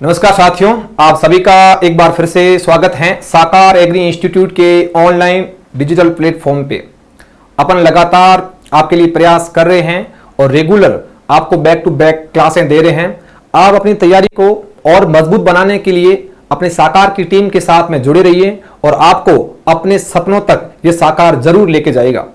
नमस्कार साथियों, आप सभी का एक बार फिर से स्वागत है साकार एग्री इंस्टीट्यूट के ऑनलाइन डिजिटल प्लेटफॉर्म पे। अपन लगातार आपके लिए प्रयास कर रहे हैं और रेगुलर आपको बैक टू बैक क्लासें दे रहे हैं। आप अपनी तैयारी को और मजबूत बनाने के लिए अपने साकार की टीम के साथ में जुड़े रहिए और आपको अपने सपनों तक ये साकार जरूर लेके जाएगा।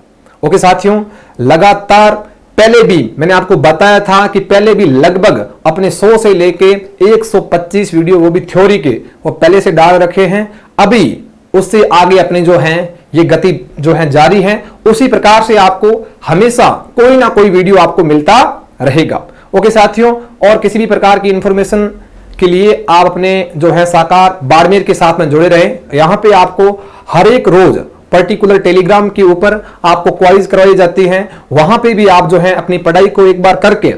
ओके साथियों, लगातार पहले भी मैंने आपको बताया था कि पहले भी लगभग अपने 100 से लेके 125 वीडियो वो भी थ्योरी के वो पहले से डाल रखे हैं। अभी उससे आगे अपने जो हैं ये गति जो है जारी है। उसी प्रकार से आपको हमेशा कोई ना कोई वीडियो आपको मिलता रहेगा। ओके साथियों, और किसी भी प्रकार की इंफॉर्मेशन के लिए आप अपने जो है साकार बाड़मेर के साथ में जुड़े रहे। यहां पे आपको हर एक रोज पर्टिकुलर टेलीग्राम के ऊपर आपको क्वाइज करवाई जाती है। वहां पे भी आप जो है अपनी पढ़ाई को एक बार करके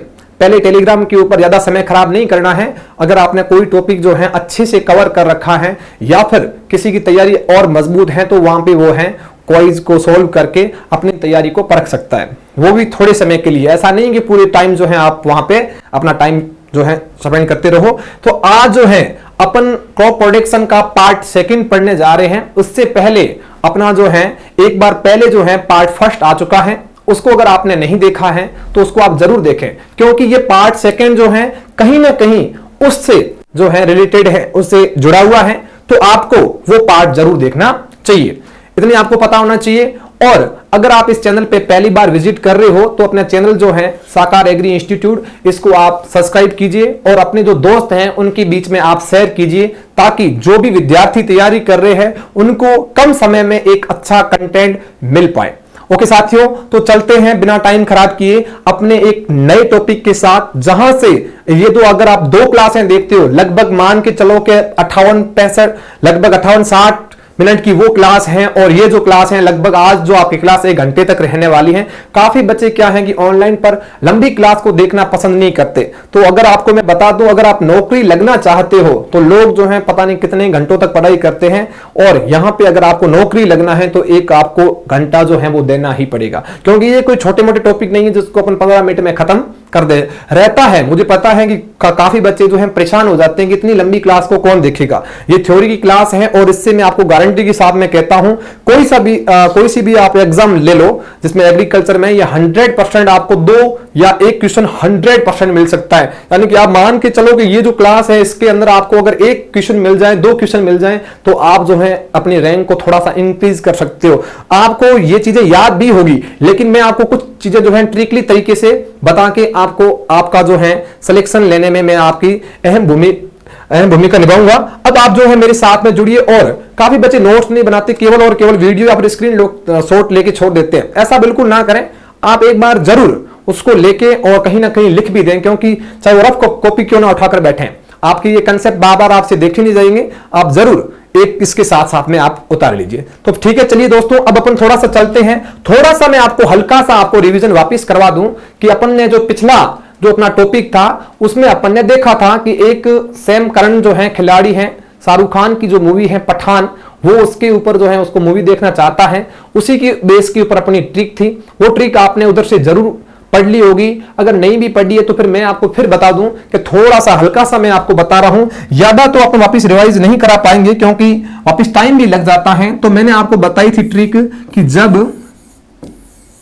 पहले टेलीग्राम के ऊपर ज्यादा समय खराब नहीं करना है। अगर आपने कोई टॉपिक जो है अच्छे से कवर कर रखा है या फिर किसी की तैयारी और मजबूत है तो वहां पे वो है क्वाइज को सोल्व करके अपनी तैयारी को परख सकता है, वो भी थोड़े समय के लिए। ऐसा नहीं कि पूरे टाइम जो है आप वहां पे अपना टाइम जो है स्पेंड करते रहो। तो आज जो है अपन क्रॉप प्रोडक्शन का पार्ट सेकंड पढ़ने जा रहे हैं। उससे पहले अपना जो है एक बार पहले जो है पार्ट फर्स्ट आ चुका है, उसको अगर आपने नहीं देखा है तो उसको आप जरूर देखें, क्योंकि ये पार्ट सेकंड जो है कहीं ना कहीं उससे जो है रिलेटेड है, उससे जुड़ा हुआ है। तो आपको वो पार्ट जरूर देखना चाहिए, इतनी आपको पता होना चाहिए। और अगर आप इस चैनल पे पहली बार विजिट कर रहे हो तो अपना चैनल जो है साकार एग्री इंस्टीट्यूट, इसको आप सब्सक्राइब कीजिए और अपने जो दोस्त हैं उनके बीच में आप शेयर कीजिए, ताकि जो भी विद्यार्थी तैयारी कर रहे हैं उनको कम समय में एक अच्छा कंटेंट मिल पाए। ओके साथियों, तो चलते हैं बिना टाइम खराब किए अपने एक नए टॉपिक के साथ, जहां से ये तो अगर आप 2 क्लासें देखते हो, लगभग मान के चलो के 58-65 लगभग 58-60 मिनट की वो क्लास है, और ये जो क्लास है लगभग आज जो आपकी क्लास 1 घंटे तक रहने वाली है। काफी बच्चे क्या है कि ऑनलाइन पर लंबी क्लास को देखना पसंद नहीं करते। तो अगर आपको मैं बता दूं, अगर आप नौकरी लगना चाहते हो तो लोग जो है पता नहीं कितने घंटों तक पढ़ाई करते हैं, और यहां पे अगर आपको नौकरी लगना है तो एक आपको घंटा जो है वो देना ही पड़ेगा, क्योंकि ये कोई छोटे मोटे टॉपिक नहीं है जिसको अपन 15 मिनट में खत्म कर दे रहता है। मुझे पता है कि काफी बच्चे जो हैं परेशान हो जाते हैं कि इतनी लंबी क्लास को कौन देखेगा। ये थ्योरी की क्लास है और इससे मैं आपको गारंटी के साथ में कहता हूं, कोई सी भी आप एग्जाम ले लो जिसमें एग्रीकल्चर में, ये 100% आपको 2 या 1 क्वेश्चन 100% मिल सकता है। यानी कि आप मान के चलो कि ये जो क्लास है इसके अंदर आपको अगर 1 क्वेश्चन मिल जाए, 2 क्वेश्चन मिल जाए, तो आप जो है अपनी रैंक को थोड़ा सा इंक्रीज कर सकते हो। आपको ये चीजें याद भी होगी, लेकिन मैं आपको कुछ चीजें जो है ट्रिकली तरीके से बता के आपको आपका जो है सिलेक्शन लेने में मैं आपकी अहम भूमिका निभाऊंगा। अब आप जो है मेरे साथ में जुड़िए। और काफी बच्चे नोट्स नहीं बनाते, केवल और केवल वीडियो या फिर स्क्रीन शॉट लेके छोड़ देते हैं। ऐसा बिल्कुल ना करें, आप एक बार जरूर उसको लेके और कहीं ना कहीं लिख भी दें, क्योंकि चाहे वो रफ कॉपी क्यों ना उठाकर बैठे, आपकी ये कंसेप्ट बार बार आपसे देखे नहीं जाएंगे। आप जरूर एक इसके साथ साथ में आप उतार लीजिए। तो ठीक है, चलिए दोस्तों, अब अपन थोड़ा सा चलते हैं। थोड़ा सा मैं आपको हल्का सा आपको रिवीजन वापस करवा दूं कि अपन ने जो पिछला जो अपना टॉपिक था उसमें अपन ने देखा था कि एक सैम करन जो है खिलाड़ी है, शाहरुख खान की जो मूवी है पठान, वो उसके ऊपर जो है उसको मूवी देखना चाहता है। उसी की बेस के ऊपर अपनी ट्रिक थी। वो ट्रिक आपने उधर से जरूर पढ़ ली होगी। अगर नहीं भी पढ़ी है तो फिर मैं आपको फिर बता दूं कि थोड़ा सा हल्का सा मैं आपको बता रहा हूं, ज्यादा तो अपन वापस रिवाइज नहीं करा पाएंगे क्योंकि वापस टाइम भी लग जाता है। तो मैंने आपको बताई थी ट्रिक कि जब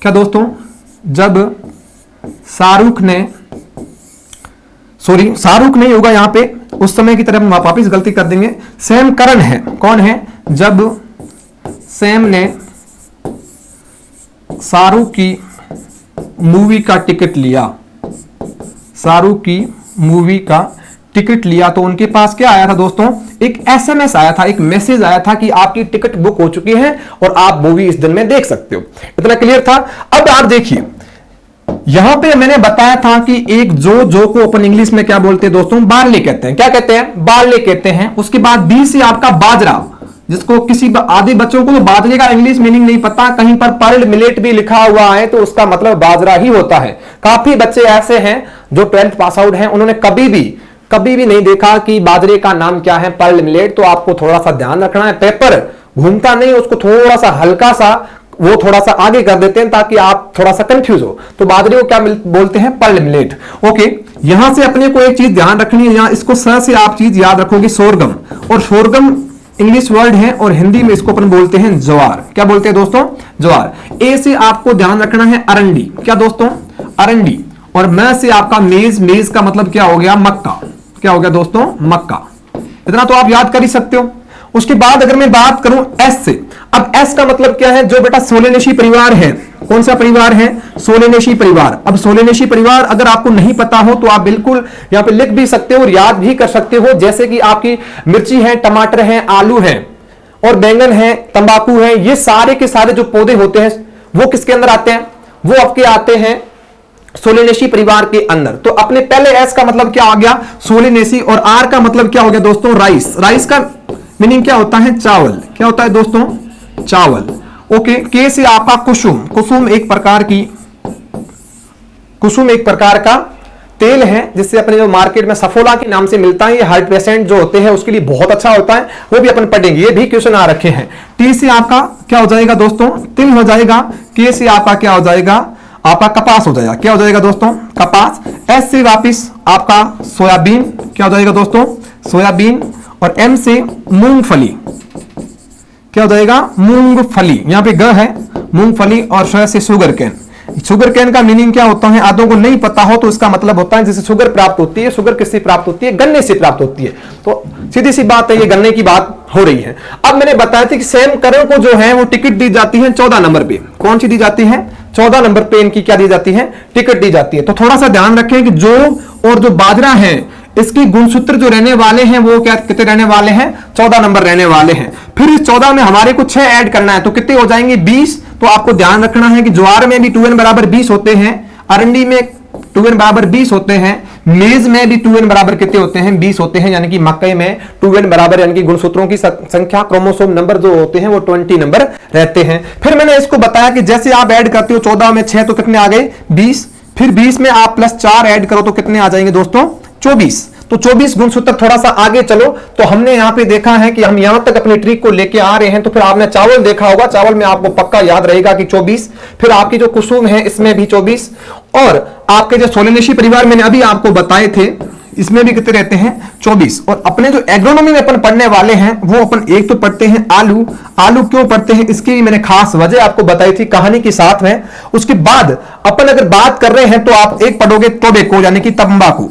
क्या दोस्तों, जब शाहरुख नहीं होगा यहां पे, उस समय की तरफ हम वापस गलती कर देंगे। सैम करन है, कौन है, जब सैम ने शाहरुख की मूवी का टिकट लिया, शाहरुख की मूवी का टिकट लिया, तो उनके पास क्या आया था दोस्तों, एक एसएमएस आया था, एक मैसेज आया था कि आपकी टिकट बुक हो चुकी है और आप मूवी इस दिन में देख सकते हो। इतना क्लियर था। अब आप देखिए, यहां पे मैंने बताया था कि एक जो को अपन इंग्लिश में क्या बोलते हैं दोस्तों, बार्ले कहते हैं। क्या कहते हैं, बार्ले कहते हैं। उसके बाद बी से आपका बाजरा, जिसको किसी आधे बच्चों को तो बाजरे का इंग्लिश मीनिंग नहीं पता, कहीं पर पर्ल्ड मिलेट भी लिखा हुआ है तो उसका मतलब बाजरा ही होता है। काफी बच्चे ऐसे हैं जो 12th पास आउट हैं, उन्होंने कभी भी नहीं देखा कि बाजरे का नाम क्या है, पर्ल्ड मिलेट। तो आपको थोड़ा सा ध्यान रखना है, पेपर घूमता नहीं, उसको थोड़ा सा हल्का सा वो थोड़ा सा आगे कर देते हैं ताकि आप थोड़ा सा कंफ्यूज हो। तो बाजरे को क्या बोलते हैं, पर्ल्ड मिलेट। ओके, यहां से अपने को एक चीज ध्यान रखनी है, यहां इसको स से आप चीज याद रखोगे सोरगम, और सोरगम इंग्लिश वर्ड है और हिंदी में इसको अपन बोलते हैं ज्वार। क्या बोलते हैं दोस्तों? ज्वार। ए से आपको ध्यान रखना है अरंडी। क्या दोस्तों? अरंडी। और म से आपका मेज, मेज का मतलब क्या हो गया? मक्का। क्या हो गया दोस्तों? मक्का। इतना तो आप याद कर ही सकते हो। उसके बाद अगर मैं बात करूं एस से, अब एस का मतलब क्या है? जो बेटा सोलेनेशी परिवार है। कौन सा परिवार है? सोलेनेशी परिवार। अब सोलेनेशी परिवार अगर आपको नहीं पता हो तो आप बिल्कुल यहां पे लिख भी सकते हो और याद भी कर सकते हो, जैसे कि आपकी मिर्ची है, टमाटर है, आलू है और बैंगन है, तंबाकू है, ये सारे के सारे जो पौधे होते हैं वो किसके अंदर आते हैं? वो आपके आते हैं सोलेनेशी परिवार के अंदर। तो अपने पहले एस का मतलब क्या आ गया? सोलेनेशी। और आर का मतलब क्या हो गया दोस्तों? राइस। राइस का मीनिंग क्या होता है? चावल। क्या होता है दोस्तों? चावल। ओके। के से आपका कुसुम। कुसुम एक प्रकार का तेल है जिससे अपने जो मार्केट में सफोला के नाम से मिलता है। ये हार्ट पेशेंट जो होते हैं उसके लिए बहुत अच्छा होता है, वो भी अपन पढ़ेंगे, ये भी क्वेश्चन आ रखे हैं। टी से आपका क्या हो जाएगा दोस्तों? तिल हो जाएगा। के से आपका क्या हो जाएगा? आपका कपास हो जाएगा। क्या हो जाएगा दोस्तों? कपास। एस से वापिस आपका सोयाबीन। क्या हो जाएगा दोस्तों? सोयाबीन। और एम से मूंगफली। क्या हो जाएगा? मूंगफली। यहां पे ग है मूंगफली। और श से शुगर कैन। शुगर कैन का मीनिंग क्या होता है? आदों को नहीं पता हो तो इसका मतलब होता है जिससे शुगर प्राप्त होती है। शुगर किससे प्राप्त होती है? गन्ने से प्राप्त होती है। तो सीधी सी बात है, ये गन्ने की बात हो रही है। अब मैंने बताया था कि सैम करन को जो है वो टिकट दी जाती है 14 नंबर पे। कौन सी दी जाती है? 14 नंबर पे इनकी क्या दी जाती है? टिकट दी जाती है। तो थोड़ा सा ध्यान रखें कि जौ और जो बाजरा है इसके गुणसूत्र जो रहने वाले हैं वो क्या कितने रहने वाले हैं? 14 नंबर रहने वाले हैं। फिर इस 14 में हमारे को 6 ऐड करना है तो कितने हो जाएंगे? 20। तो आपको ध्यान रखना है कि ज्वार में भी 2n बराबर 20 होते हैं, अरंडी में 2n बराबर 20 होते हैं, मेज में भी 2n बराबर कितने होते हैं? 20 होते हैं। यानी कि मकई में 2n बराबर यानी कि गुणसूत्रों की संख्या, क्रोमोसोम नंबर जो होते हैं वो 20 नंबर रहते हैं। फिर मैंने इसको बताया कि जैसे आप ऐड करते हो 14 में 6 तो कितने आ गए? 20। फिर 20 में आप प्लस 4 ऐड करो तो कितने आ जाएंगे दोस्तों? 24। तो 24 गुणसूत्र। थोड़ा सा आगे चलो तो हमने यहां पे देखा है कि हम यहां तक अपनी ट्रिक को लेके आ रहे हैं। तो फिर आपने चावल देखा होगा, चावल में आपको पक्का याद रहेगा कि 24। फिर आपकी जो कुसुम है इसमें भी 24। और आपके जो सोलेनेशी परिवार मैंने अभी आपको बताए थे इसमें भी कितने रहते हैं? 24। और अपने जो एग्रोनॉमी में अपन पढ़ने वाले हैं वो अपन एक तो पढ़ते हैं आलू। आलू क्यों पढ़ते हैं इसकी भी मैंने खास वजह आपको बताई थी कहानी के साथ में। उसके बाद अपन अगर बात कर रहे हैं तो आप एक पढ़ोगे टोबैको यानी कि तंबाकू।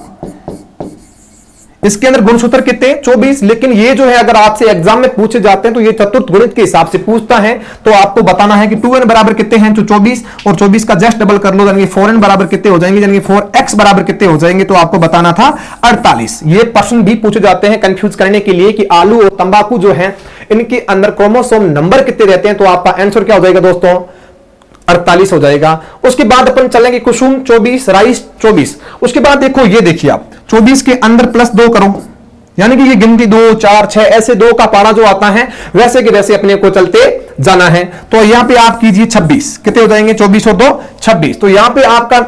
इसके अंदर गुणसूत्र कितने? 24। लेकिन ये जो है अगर आपसे एग्जाम में पूछे जाते हैं तो ये चतुर्थ गुणित के हिसाब से पूछता है। तो आपको बताना है कि 2n बराबर कितने हैं? तो 24। और 24 का जस्ट डबल कर लो यानी 4n बराबर कितने हो जाएंगे? यानी 4x बराबर कितने हो जाएंगे? तो आपको बताना था 48। ये प्रश्न भी पूछे जाते हैं कंफ्यूज करने के लिए कि आलू और तंबाकू जो है इनके अंदर क्रोमोसोम नंबर कितने रहते हैं। तो आपका आंसर क्या हो जाएगा दोस्तों? 48 हो जाएगा। उसके बाद अपन चलेंगे कुसुम 24, राइस 24। उसके बाद देखो ये देखिए आप 24 के अंदर प्लस 2 करो यानी कि ये गिनती 2, 4, 6 ऐसे 2 का पारा जो आता है वैसे के वैसे अपने को चलते जाना है। तो यहां पे आप कीजिए 26। कितने हो जाएंगे? 24 और 2 26। तो यहां पे आपका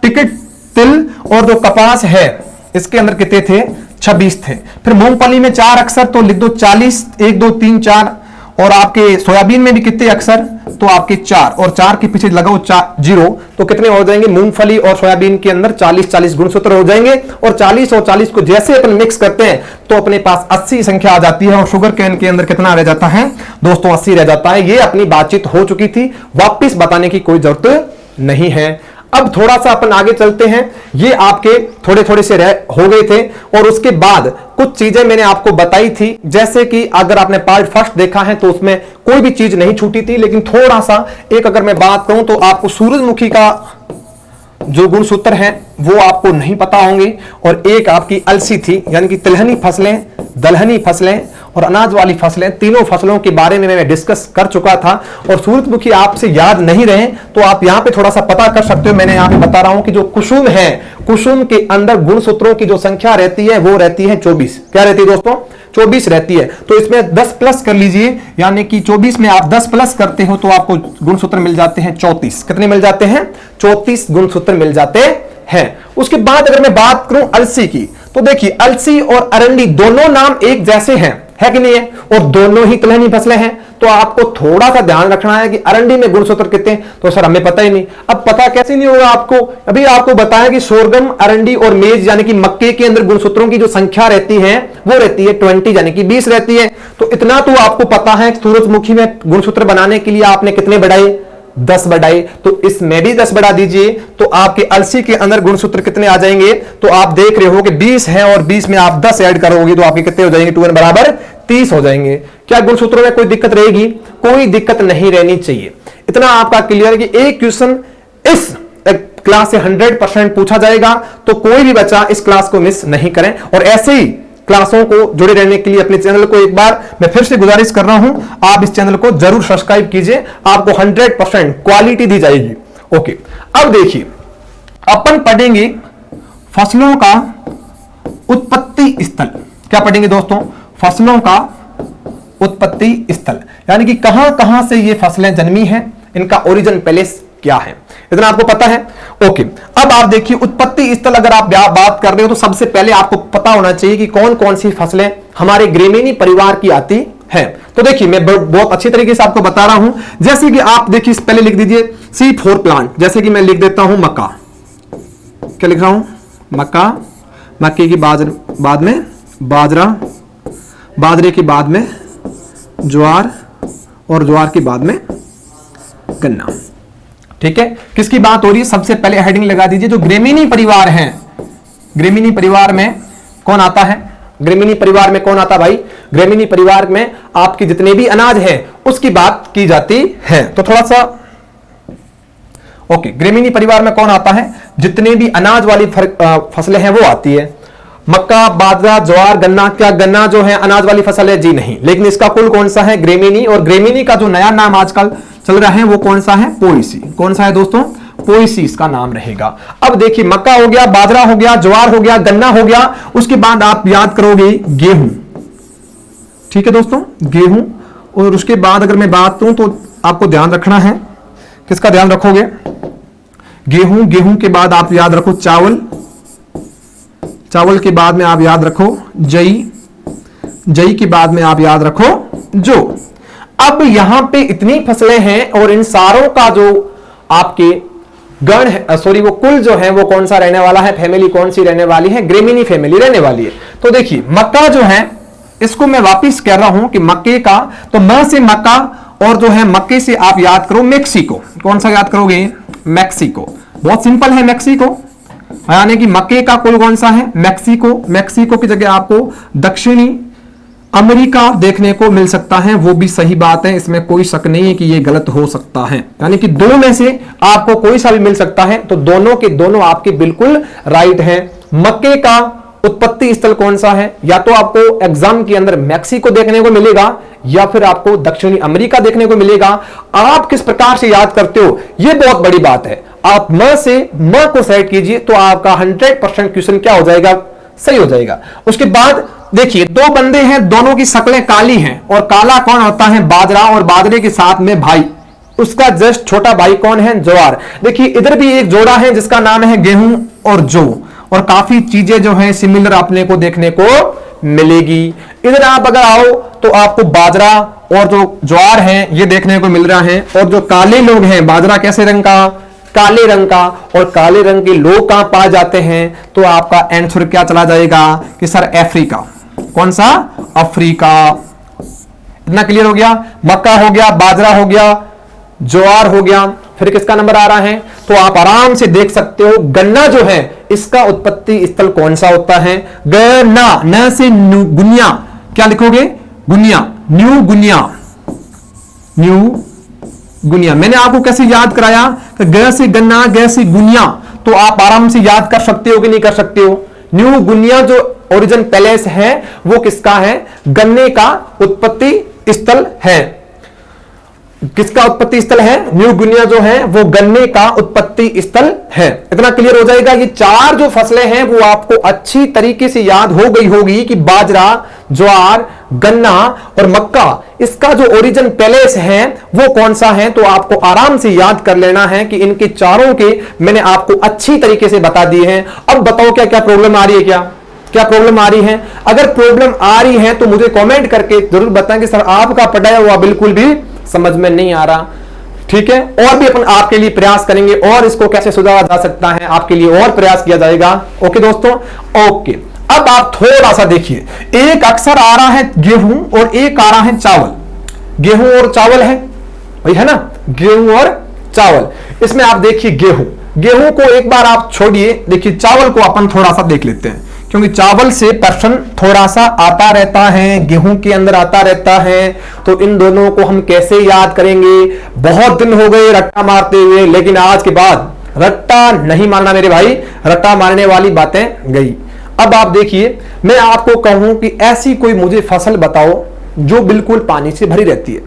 टिकट, तिल और जो कपास है इसके अंदर कितने थे? 26 थे। फिर मूंगफली में 4 अक्षर तो लिख दो 40, 1 2 3 4। और आपके सोयाबीन में भी कितने अक्षर? तो आपके 4। और 4 के पीछे लगाओ 0 तो कितने हो जाएंगे? मूंगफली और सोयाबीन के अंदर 40 गुणसूत्र हो जाएंगे। और 40 और 40 को जैसे अपन मिक्स करते हैं तो अपने पास 80 संख्या आ जाती है। और शुगर कैन के अंदर कितना रह जाता है दोस्तों? 80 रह जाता है। ये अपनी बातचीत हो चुकी थी, वापिस बताने की कोई जरूरत नहीं है। अब थोड़ा सा अपन आगे चलते हैं। ये आपके थोड़े थोड़े से हो गए थे। और उसके बाद कुछ चीजें मैंने आपको बताई थी, जैसे कि अगर आपने पार्ट फर्स्ट देखा है तो उसमें कोई भी चीज नहीं छूटी थी। लेकिन थोड़ा सा एक अगर मैं बात करूं तो आपको सूरजमुखी का जो गुणसूत्र है वो आपको नहीं पता होंगे। और एक आपकी अलसी थी यानी कि तिलहनी फसलें, दलहनी फसलें और अनाज वाली फसलें, तीनों फसलों के बारे में मैं डिस्कस कर चुका था। और सूरजमुखी आपसे याद नहीं रहे तो आप यहां पे थोड़ा सा पता कर सकते हो। मैंने यहां पे बता रहा हूं कि जो कुसुम है, कुसुम के अंदर गुणसूत्रों की जो संख्या रहती है वो रहती है 24। क्या रहती है दोस्तों? 24 रहती है। तो इसमें 10 प्लस कर लीजिए यानी कि 24 में आप 10 प्लस करते हो तो आपको गुणसूत्र मिल जाते हैं 34। कितने मिल जाते हैं? 34 गुणसूत्र मिल जाते हैं। उसके बाद अगर मैं बात करूं अलसी की तो देखिए अलसी और अरंडी दोनों नाम एक जैसे हैं, है कि नहीं है, और दोनों ही तिलहनी फसलें हैं। तो आपको थोड़ा सा ध्यान रखना है कि अरंडी में गुणसूत्र कितने, तो सर हमें पता ही नहीं। अब पता कैसे नहीं होगा आपको, अभी आपको बताया कि सोरगम, अरंडी और मेज यानी कि मक्के के अंदर गुणसूत्रों की जो संख्या रहती है वो रहती है 20 यानी कि 20 रहती है। तो इतना तो आपको पता है। सूरजमुखी में गुणसूत्र बनाने के लिए आपने कितने बढ़ाए, 10 बढ़ाए, तो इसमें भी 10 बढ़ा दीजिए, तो आपके अलसी के अंदर गुणसूत्र कितने आ जाएंगे। तो आप देख रहे हो कि 20 है और 20 में आप 10 ऐड करोगे तो आपके कितने हो जाएंगे, 2n बराबर 30 हो जाएंगे। क्या गुणसूत्रों में कोई दिक्कत रहेगी, कोई दिक्कत नहीं रहनी चाहिए। इतना आपका क्लियर है कि एक क्वेश्चन इस क्लास से 100% पूछा जाएगा, तो कोई भी बच्चा इस क्लास को मिस नहीं करें। और ऐसे ही क्लासों को जुड़े रहने के लिए अपने चैनल को एक बार मैं फिर से गुजारिश कर रहा हूं, आप इस चैनल को जरूर सब्सक्राइब कीजिए, आपको 100% क्वालिटी दी जाएगी। ओके, अब देखिए अपन पढ़ेंगे फसलों का उत्पत्ति स्थल। क्या पढ़ेंगे दोस्तों, फसलों का उत्पत्ति स्थल, यानी कि कहां कहां से ये फसलें जन्मी हैं, इनका ओरिजिन पैलेस क्या है, इतना आपको पता है। ओके, अब आप देखिए उत्पत्ति स्थल अगर आप बात कर रहे हो तो सबसे पहले आपको पता होना चाहिए कि कौन कौन सी फसलें हमारे ग्रेमिनी परिवार की आती हैं। तो देखिए मैं बहुत अच्छी तरीके से आपको बता रहा हूं। जैसे कि आप देखिए पहले लिख दीजिए C4 प्लांट, जैसे कि मैं लिख देता हूं मक्का। क्या लिख रहा हूं, मक्का, मक्के की बाद में बाजरा, बाजरे के बाद में ज्वार और ज्वार के बाद में गन्ना। ठीक है, किसकी बात हो रही है, सबसे पहले हेडिंग लगा दीजिए जो ग्रेमिनी परिवार हैं। ग्रेमिनी परिवार में कौन आता है, ग्रेमिनी परिवार में कौन आता भाई, ग्रेमिनी परिवार में आपके जितने भी अनाज है उसकी बात की जाती है। तो थोड़ा सा ओके, ग्रेमिनी परिवार में कौन आता है, जितने भी अनाज वाली फसलें हैं वो आती है। मक्का, बाजरा, ज्वार, गन्ना। क्या गन्ना जो है अनाज वाली फसल है, जी नहीं, लेकिन इसका कुल कौन सा है, ग्रेमिनी। और ग्रेमिनी का जो नया नाम आजकल चल रहा है वो कौन सा है, पोएसी। कौन सा है दोस्तों, पोएसी इसका नाम रहेगा। अब देखिए मक्का हो गया, बाजरा हो गया, ज्वार हो गया, गन्ना हो गया, उसके बाद आप याद करोगे गेहूं। ठीक है दोस्तों, गेहूं। और उसके बाद अगर मैं बात करूं तो आपको ध्यान रखना है, किसका ध्यान रखोगे, गेहूं। गेहूं के बाद आप याद रखो चावल, चावल के बाद में आप याद रखो जई, जई के बाद में आप याद रखो जौ। अब यहां पे इतनी फसलें हैं और इन सारों का जो आपके गण है, सॉरी वो कुल जो है वो कौन सा रहने वाला है, फैमिली कौन सी रहने वाली है, ग्रेमिनी फैमिली रहने वाली है। तो देखिए मक्का जो है इसको मैं वापिस कह रहा हूं कि मक्के का, तो म से मक्का और जो है मक्के से आप याद करो मैक्सिको। कौन सा याद करोगे, मैक्सिको। बहुत सिंपल है मैक्सिको, यानी कि मक्के का कुल कौन सा है, मैक्सिको। मैक्सिको की जगह आपको दक्षिणी अमेरिका देखने को मिल सकता है, वो भी सही बात है, इसमें कोई शक नहीं है कि ये गलत हो सकता है, यानी कि दो में से आपको कोई सा भी मिल सकता है। तो दोनों के दोनों आपके बिल्कुल राइट हैं। मक्के का उत्पत्ति स्थल कौन सा है, या तो आपको एग्जाम के अंदर मैक्सिको देखने को मिलेगा या फिर आपको दक्षिणी अमेरिका देखने को मिलेगा। आप किस प्रकार से याद करते हो ये बहुत बड़ी बात है। आप म से म को सेट कीजिए तो आपका 100% क्वेश्चन क्या हो जाएगा, सही हो जाएगा। उसके बाद देखिए दो बंदे हैं, दोनों की शक्लें काली हैं, और काला कौन होता है, बाजरा, और बाजरे के साथ में भाई उसका जस्ट छोटा भाई कौन है, ज्वार। देखिए इधर भी एक जोड़ा है जिसका नाम है गेहूं और जौ, और काफी चीजें जो है सिमिलर अपने को देखने को मिलेगी। इधर आप अगर आओ तो आपको बाजरा और जो ज्वार है ये देखने को मिल रहा है, और जो काले लोग हैं, बाजरा कैसे रंग का, काले रंग का, और काले रंग के लोग कहां पाए जाते हैं, तो आपका आंसर क्या चला जाएगा कि सर अफ्रीका। कौन सा, अफ्रीका। इतना क्लियर हो गया, मक्का हो गया, बाजरा हो गया, ज्वार हो गया। फिर किसका नंबर आ रहा है, तो आप आराम से देख सकते हो गन्ना जो है इसका उत्पत्ति स्थल कौन सा होता है, गन्ना। न से गुनिया, क्या लिखोगे, गुनिया, न्यू गुनिया, न्यू गुनिया। मैंने आपको कैसे याद कराया कि ग से गन्ना, ग से गुनिया, तो आप आराम से याद कर सकते हो कि नहीं कर सकते हो। न्यू गुनिया जो ओरिजिन पैलेस है वो किसका है, गन्ने का उत्पत्ति स्थल है। किसका उत्पत्ति स्थल है, न्यू गुनिया जो है वो गन्ने का उत्पत्ति स्थल है। इतना क्लियर हो जाएगा। ये चार जो फसलें हैं वो आपको अच्छी तरीके से याद हो गई होगी कि बाजरा, ज्वार, गन्ना और मक्का, इसका जो ओरिजिन पैलेस है वो कौन सा है। तो आपको आराम से याद कर लेना है कि इनके चारों के मैंने आपको अच्छी तरीके से बता दिए हैं। अब बताओ क्या क्या प्रॉब्लम आ रही है, क्या क्या प्रॉब्लम आ रही है? अगर प्रॉब्लम आ रही है तो मुझे कमेंट करके जरूर बताएं कि सर आपका पढ़ाया हुआ बिल्कुल भी समझ में नहीं आ रहा। ठीक है, और भी अपन आपके लिए प्रयास करेंगे और इसको कैसे सुधारा जा सकता है आपके लिए और प्रयास किया जाएगा। ओके दोस्तों, ओके। अब आप थोड़ा सा देखिए, एक अक्सर आ रहा है गेहूं और एक आ रहा है चावल। गेहूं और चावल है भाई, है ना, गेहूं और चावल। इसमें आप देखिए गेहूं को एक बार आप छोड़िए, देखिए चावल को अपन थोड़ा सा देख लेते हैं, क्योंकि चावल से प्रश्न थोड़ा सा आता रहता है, गेहूं के अंदर आता रहता है। तो इन दोनों को हम कैसे याद करेंगे? बहुत दिन हो गए रट्टा मारते हुए, लेकिन आज के बाद रट्टा नहीं मारना मेरे भाई, रट्टा मारने वाली बातें गई। अब आप देखिए, मैं आपको कहूं कि ऐसी कोई मुझे फसल बताओ जो बिल्कुल पानी से भरी रहती है।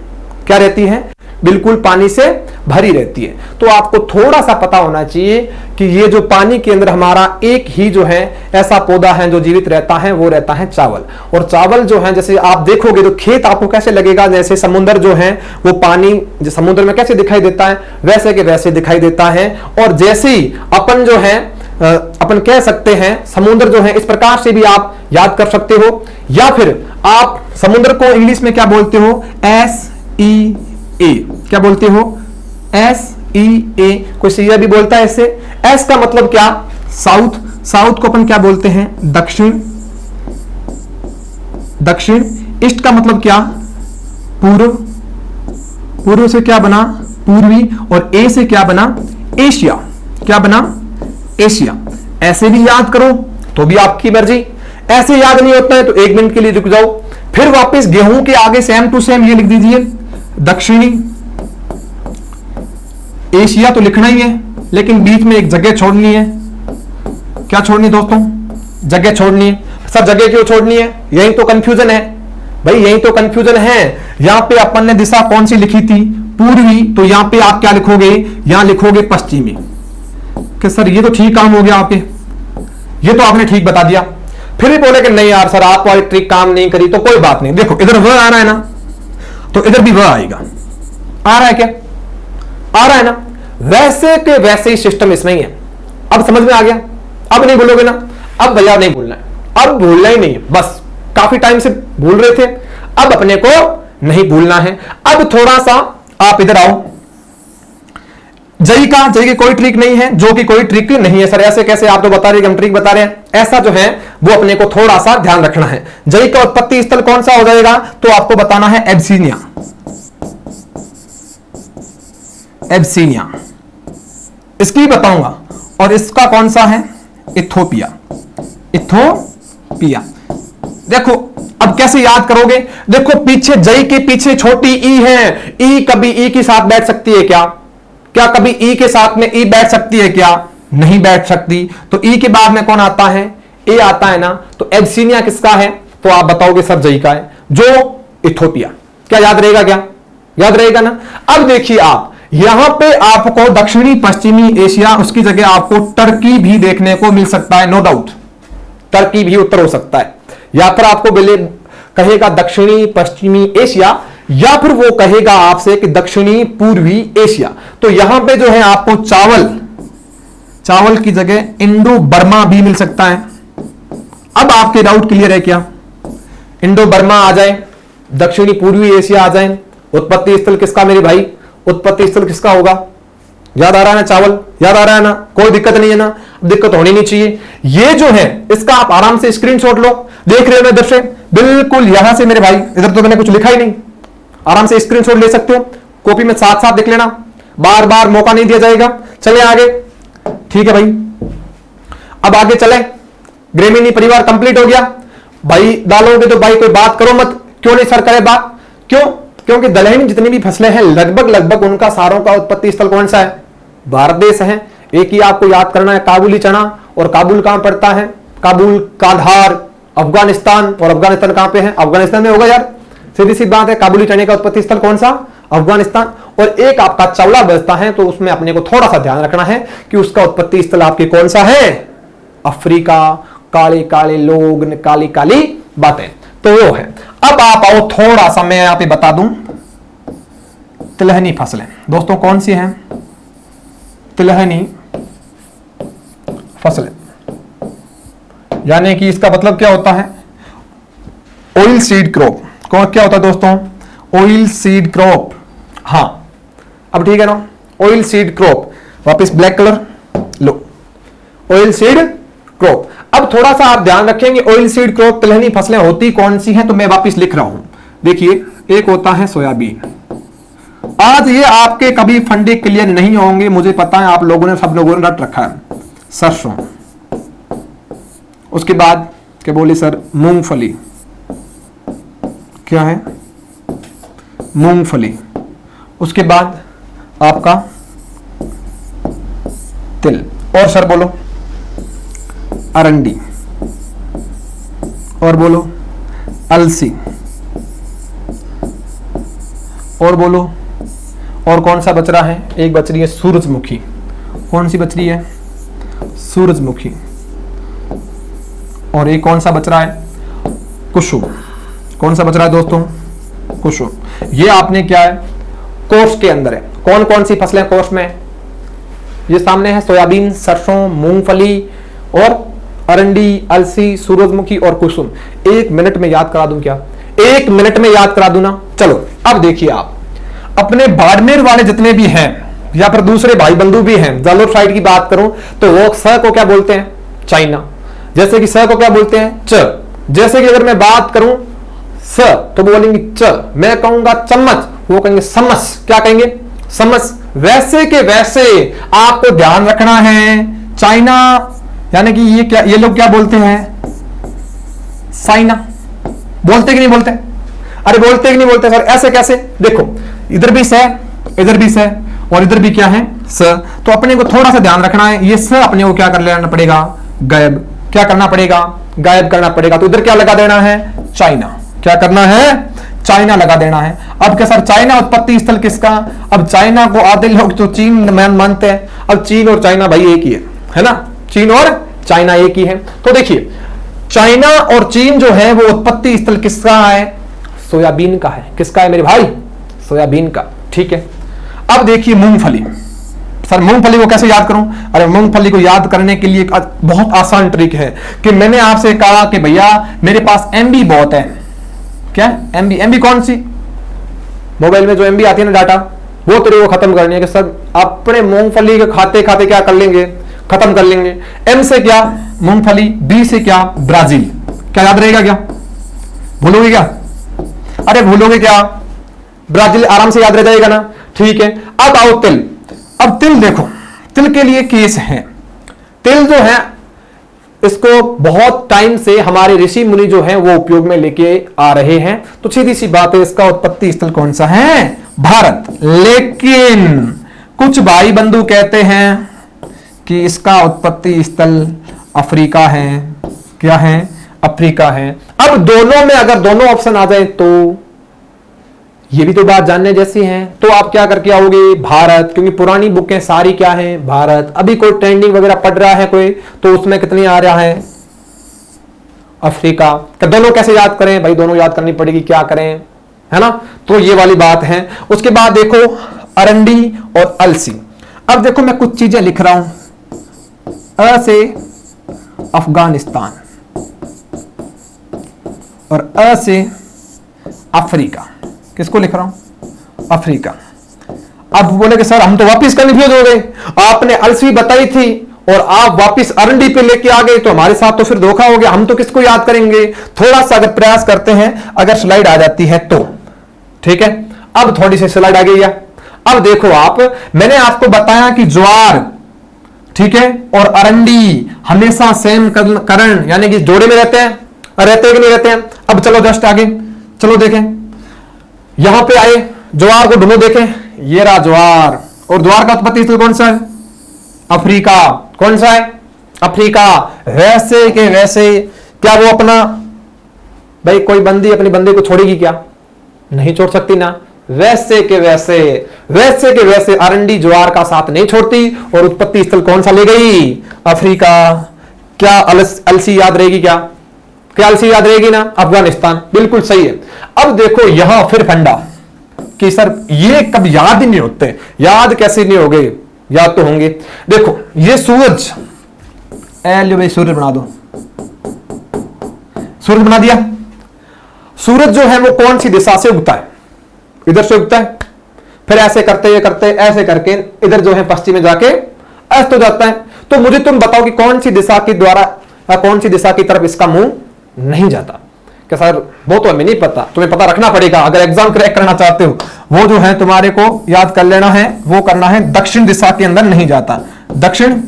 क्या रहती है? बिल्कुल पानी से भरी रहती है। तो आपको थोड़ा सा पता होना चाहिए कि ये जो पानी के अंदर हमारा एक ही जो है ऐसा पौधा है जो जीवित रहता है, वो रहता है चावल। और चावल जो है, जैसे आप देखोगे तो खेत आपको कैसे लगेगा, जैसे समुद्र जो है वो पानी जो समुद्र में कैसे दिखाई देता है, वैसे के वैसे दिखाई देता है। और जैसे ही अपन जो है अपन कह सकते हैं समुद्र जो है, इस प्रकार से भी आप याद कर सकते हो। या फिर आप समुद्र को इंग्लिश में क्या बोलते हो? SEA। क्या बोलते हो? SEA। कोई सीरिया भी बोलता है इससे। एस का मतलब क्या? साउथ। साउथ को अपन क्या बोलते हैं? दक्षिण। दक्षिण। ईस्ट का मतलब क्या? पूर्व। पूर्व से क्या बना? पूर्वी। और ए से क्या बना? एशिया। क्या बना? एशिया। ऐसे भी याद करो तो भी आपकी मर्जी, ऐसे याद नहीं होता है तो 1 मिनट के लिए रुक जाओ, फिर वापस गेहूं के आगे सेम टू सेम ये लिख दीजिए, दक्षिणी एशिया तो लिखना ही है, लेकिन बीच में एक जगह छोड़नी है। क्या छोड़नी दोस्तों? जगह छोड़नी है। सर जगह क्यों छोड़नी है? यही तो कंफ्यूजन है भाई, यही तो कंफ्यूजन है। यहां पे अपन ने दिशा कौन सी लिखी थी? पूर्वी। तो यहां पे आप क्या लिखोगे? यहां लिखोगे पश्चिमी। कि सर ये तो ठीक काम हो गया आपके, ये तो आपने ठीक बता दिया। फिर भी बोले कि नहीं यार सर आप वाली ट्रिक काम नहीं करी, तो कोई बात नहीं, देखो इधर वह आ रहा है ना, तो इधर भी वह आएगा। आ रहा है क्या? आ रहा है ना। वैसे के वैसे ही सिस्टम इसमें ही है। अब समझ में आ गया? अब नहीं भूलोगे ना? अब भैया नहीं भूलना है, अब भूलना ही नहीं है, बस काफी टाइम से भूल रहे थे, अब अपने को नहीं भूलना है। अब थोड़ा सा आप इधर आओ। जई की कोई ट्रिक नहीं है, जो कि कोई ट्रिक नहीं है। सर ऐसे कैसे? आप तो बता रहे कि हम ट्रिक बता रहे हैं, ऐसा जो है वो अपने को थोड़ा सा ध्यान रखना है। जई का उत्पत्ति स्थल कौन सा हो जाएगा? तो आपको बताना है एब्सीनिया। एब्सीनिया इसकी बताऊंगा। और इसका कौन सा है? इथोपिया। इथोपिया। देखो अब कैसे याद करोगे? देखो पीछे जई के पीछे छोटी ई है, ई कभी ई के साथ बैठ सकती है क्या? क्या कभी ई के साथ में ई बैठ सकती है क्या? नहीं बैठ सकती। तो ई के बाद में कौन आता है? ए आता है ना। तो एब्सीनिया किसका है? तो आप बताओगे सर जई का है, जो इथोपिया। क्या याद रहेगा? क्या याद रहेगा ना? अब देखिए आप यहां पे आपको दक्षिणी पश्चिमी एशिया, उसकी जगह आपको टर्की भी देखने को मिल सकता है, नो डाउट। टर्की भी उत्तर हो सकता है, या फिर आपको कहेगा दक्षिणी पश्चिमी एशिया, या फिर वो कहेगा आपसे कि दक्षिणी पूर्वी एशिया। तो यहां पे जो है आपको चावल की जगह इंडो बर्मा भी मिल सकता है। अब आपके डाउट क्लियर है क्या? इंडो बर्मा आ जाए, दक्षिणी पूर्वी एशिया आ जाए। उत्पत्ति स्थल किसका मेरे भाई? उत्पत्ति स्थल किसका होगा? याद आ रहा है ना? चावल याद आ रहा है ना? कोई दिक्कत नहीं है ना? दिक्कत होनी नहीं चाहिए। ये जो है इसका आप आराम से स्क्रीनशॉट लो। देख रहे हो ना इधर से? बिल्कुल यहां से मेरे भाई, इधर तो मैंने कुछ लिखा ही नहीं, आराम से स्क्रीनशॉट ले सकते हो, कॉपी में साथ साथ देख लेना, बार बार मौका नहीं दिया जाएगा। चले आगे, ठीक है भाई। अब आगे चले, ग्रेमिनी परिवार कंप्लीट हो गया भाई। डालोगे तो भाई कोई बात करो मत। क्यों नहीं सर करे बात? क्यों? क्योंकि दलहनी जितनी भी फसलें हैं लगभग उनका सारों का उत्पत्ति स्थल कौन सा है? भारत देश है। एक ही आपको याद करना है, काबुली चना। और काबुल कहां पड़ता है? काबुल, कांधार, अफगानिस्तान। और अफगानिस्तान कहां पे है? अफगानिस्तान में होगा यार, सीधी सी बात है। काबुली चने का उत्पत्ति स्थल कौन सा? अफगानिस्तान। और एक आपका चावला बचता है, तो उसमें अपने को थोड़ा सा ध्यान रखना है कि उसका उत्पत्ति स्थल आपके कौन सा है? अफ्रीका। काले काले लोग, काली काली बातें, तो वो है। अब आप आओ थोड़ा सा मैं यहाँ पे बता दूं, तिलहनी फसलें दोस्तों कौन सी हैं? तिलहनी फसलें यानी कि इसका मतलब क्या होता है, ऑयल सीड क्रॉप। कौन क्या होता है दोस्तों, ऑयल सीड क्रॉप। हाँ अब ठीक है ना, ऑयल सीड क्रॉप। वापस ब्लैक कलर लो, ऑयल सीड क्रॉप। अब थोड़ा सा आप ध्यान रखेंगे, ऑयल सीड क्रॉप तिलहनी फसलें होती कौन सी हैं, तो मैं वापस लिख रहा हूं। देखिए एक होता है सोयाबीन। आज ये आपके कभी फंडे क्लियर नहीं होंगे, मुझे पता है, आप लोगों ने सब लोगों ने रट रखा है। सरसों, उसके बाद क्या बोले सर, मूंगफली। क्या है, मूंगफली। उसके बाद आपका तिल, और सर बोलो अरंडी, और बोलो अलसी, और बोलो, और कौन सा बच रहा है, एक बच रही है सूरजमुखी। कौन सी बच रही है, सूरजमुखी। और एक कौन सा बच रहा है, कुसुम। कौन सा बच रहा है दोस्तों, कुसुम। ये आपने क्या है, कोर्स के अंदर है। कौन कौन सी फसलें कोर्स में, ये सामने है सोयाबीन, सरसों, मूंगफली और अरंडी, अलसी, सूरजमुखी और कुसुम। 1 मिनट में याद करा दूं क्या, 1 मिनट में याद करा दूं ना। चलो अब देखिए, आप अपने बाड़मेर वाले जितने भी हैं या फिर दूसरे भाई बंधु भी हैं, जालोर साइड की बात करूं तो वो स को क्या बोलते हैं, चाइना। जैसे कि स को क्या बोलते हैं, च। जैसे कि अगर मैं बात करूं स तो बोलेंगे च, मैं कहूंगा चम्मच, वो कहेंगे समस। क्या कहेंगे, समस। वैसे के वैसे आपको ध्यान रखना है, चाइना यानी कि ये क्या, ये लोग क्या बोलते हैं, साइना। बोलते कि नहीं बोलते, अरे बोलते कि नहीं बोलते सर, ऐसे कैसे, देखो इधर भी स, इधर भी स, और इधर भी क्या है, स। तो अपने को थोड़ा सा ध्यान रखना है, ये स अपने को क्या कर लेना पड़ेगा, गायब। क्या करना पड़ेगा, गायब करना पड़ेगा। तो इधर क्या लगा देना है, चाइना। क्या करना है, चाइना लगा देना है। अब क्या सर, चाइना उत्पत्ति स्थल किसका, अब चाइना को आधे लोग तो चीन मानते हैं। अब चीन और चाइना भाई एक ही है ना, चीन और चाइना एक ही है। तो देखिए चाइना और चीन जो है वो उत्पत्ति स्थल किसका है, सोयाबीन का है। किसका है मेरे भाई, सोयाबीन का। ठीक है, अब देखिए मूंगफली। सर मूंगफली को कैसे याद करूं, अरे मूंगफली को याद करने के लिए एक बहुत आसान ट्रिक है कि मैंने आपसे कहा कि भैया मेरे पास एमबी बहुत है। क्या एमबी, एमबी कौन सी, मोबाइल में जो एमबी आती है ना डाटा, वो तेरे को खत्म करनी है। कि सर अपने मूंगफली के खाते खाते क्या कर लेंगे, खत्म कर लेंगे। एम से क्या, मूंगफली। बी से क्या, ब्राजील। क्या याद रहेगा, क्या भूलोगे क्या, अरे भूलोगे क्या, ब्राजील आराम से याद रह जाएगा ना। ठीक है, अब आओ तिल। अब तिल देखो, तिल के लिए केस है। तिल जो है इसको बहुत टाइम से हमारे ऋषि मुनि जो हैं वो उपयोग में लेके आ रहे हैं। तो सीधी सी बात है, इसका उत्पत्ति स्थल कौन सा है, भारत। लेकिन कुछ भाई बंधु कहते हैं कि इसका उत्पत्ति स्थल अफ्रीका है। क्या है, अफ्रीका है। अब दोनों में अगर दोनों ऑप्शन आ जाए तो ये भी तो बात जानने जैसी है। तो आप क्या करके आओगे, भारत, क्योंकि पुरानी बुकें सारी क्या है, भारत। अभी कोई ट्रेंडिंग वगैरह पढ़ रहा है कोई तो उसमें कितनी आ रहा है, अफ्रीका। तो दोनों कैसे याद करें भाई, दोनों याद करनी पड़ेगी, क्या करें, है ना। तो ये वाली बात है। उसके बाद देखो अरंडी और अलसी। अब देखो मैं कुछ चीजें लिख रहा हूं, अ से अफगानिस्तान और अ से अफ्रीका। किसको लिख रहा हूं, अफ्रीका। अब बोले कि सर हम तो वापिस कंफ्यूज हो गए, आपने अलसी बताई थी और आप वापिस अरंडी पे लेके आ गए, तो हमारे साथ तो फिर धोखा हो गया। हम तो किसको याद करेंगे, थोड़ा सा अगर प्रयास करते हैं, अगर स्लाइड आ जाती है तो। ठीक है, अब थोड़ी सी स्लाइड आ गई है। अब देखो आप, मैंने आपको बताया कि ज्वार, ठीक है, और अरंडी हमेशा सेम करण यानी कि जोड़े में रहते हैं, रहते कि नहीं रहते हैं। अब चलो जस्ट आगे चलो देखें, यहां पे आए, ज्वार को ढूंढो, देखें ये रहा ज्वार। और ज्वार का उत्पत्ति स्थल कौन सा है, अफ्रीका। कौन सा है, अफ्रीका। वैसे के वैसे क्या वो अपना, भाई कोई बंदी अपनी बंदे को छोड़ेगी क्या, नहीं छोड़ सकती ना। वैसे के वैसे, वैसे के वैसे अरंडी ज्वार का साथ नहीं छोड़ती और उत्पत्ति स्थल कौन सा ले गई, अफ्रीका। क्या अलसी याद रहेगी, क्या अलसी याद रहेगी ना, अफगानिस्तान। बिल्कुल सही है। अब देखो यहां फिर फंडा कि सर ये कब याद ही नहीं होते, याद कैसे नहीं हो गए, याद तो होंगे। देखो ये सूरज, एल भाई सूरज बना दो, सूरज बना दिया। सूरज जो है वो कौन सी दिशा से उगता है? इधर से उगता है, फिर ऐसे करते ऐसे करके इधर जो है पश्चिम में जाके अस्त हो जाता है। तो मुझे तुम बताओ कि कौन सी दिशा के द्वारा, कौन सी दिशा की तरफ इसका मुंह नहीं जाता? क्या सर वो तो हमें नहीं पता, तुम्हें पता रखना पड़ेगा अगर एग्जाम क्रैक करना चाहते हो। वो जो है तुम्हारे को याद कर लेना है, वो करना है दक्षिण दिशा के अंदर नहीं जाता, दक्षिण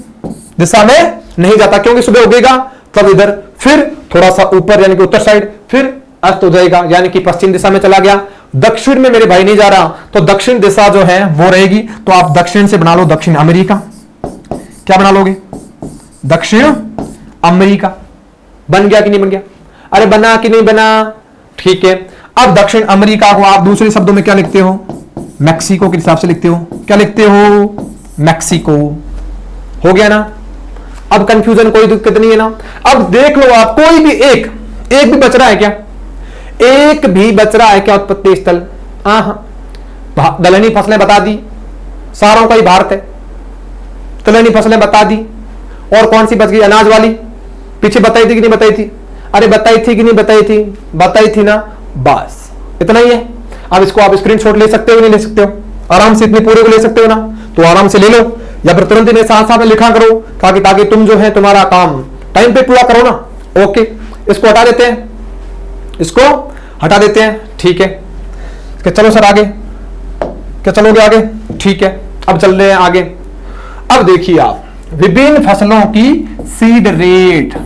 दिशा में नहीं जाता, क्योंकि सुबह उगेगा तब इधर, फिर थोड़ा सा ऊपर यानी कि उत्तर साइड, फिर अस्त हो जाएगा यानी कि पश्चिम दिशा में चला गया। दक्षिण में मेरे भाई नहीं जा रहा, तो दक्षिण दिशा जो है वो रहेगी। तो आप दक्षिण से बना लो दक्षिण अमेरिका। क्या बना लोगे? दक्षिण अमेरिका। बन गया कि नहीं बन गया? अरे बना कि नहीं बना? ठीक है। अब दक्षिण अमेरिका को आप दूसरे शब्दों में क्या लिखते हो? मैक्सिको के हिसाब से लिखते हो। क्या लिखते हो? मैक्सिको। हो गया ना? अब कंफ्यूजन कोई दिक्कत नहीं है ना? अब देख लो आप, कोई भी एक भी बच रहा है क्या? एक भी बच रहा है क्या उत्पत्ति स्थल? दलहनी फसलें बता दी, सारों का ही भारत है। दलहनी फसलें बता दी, और कौन सी बच गई? अनाज वाली। पीछे बताई थी कि नहीं बताई थी? अरे बताई थी कि नहीं बताई थी? बताई थी ना। बस इतना ही है। अब इसको आप स्क्रीनशॉट ले सकते हो नहीं ले सकते हो? आराम से इतने पूरे को ले सकते हो ना? तो आराम से ले लो, या फिर तुरंत इन्हें साथ साथ में लिखा करो, ताकि तुम जो है तुम्हारा काम टाइम पे पूरा करो ना। ओके, इसको हटा देते हैं, इसको हटा देते हैं। ठीक है, चलो सर आगे। क्या चलोगे आगे? ठीक है, अब चल रहे हैं आगे। अब देखिए आप, विभिन्न फसलों की सीड रेट,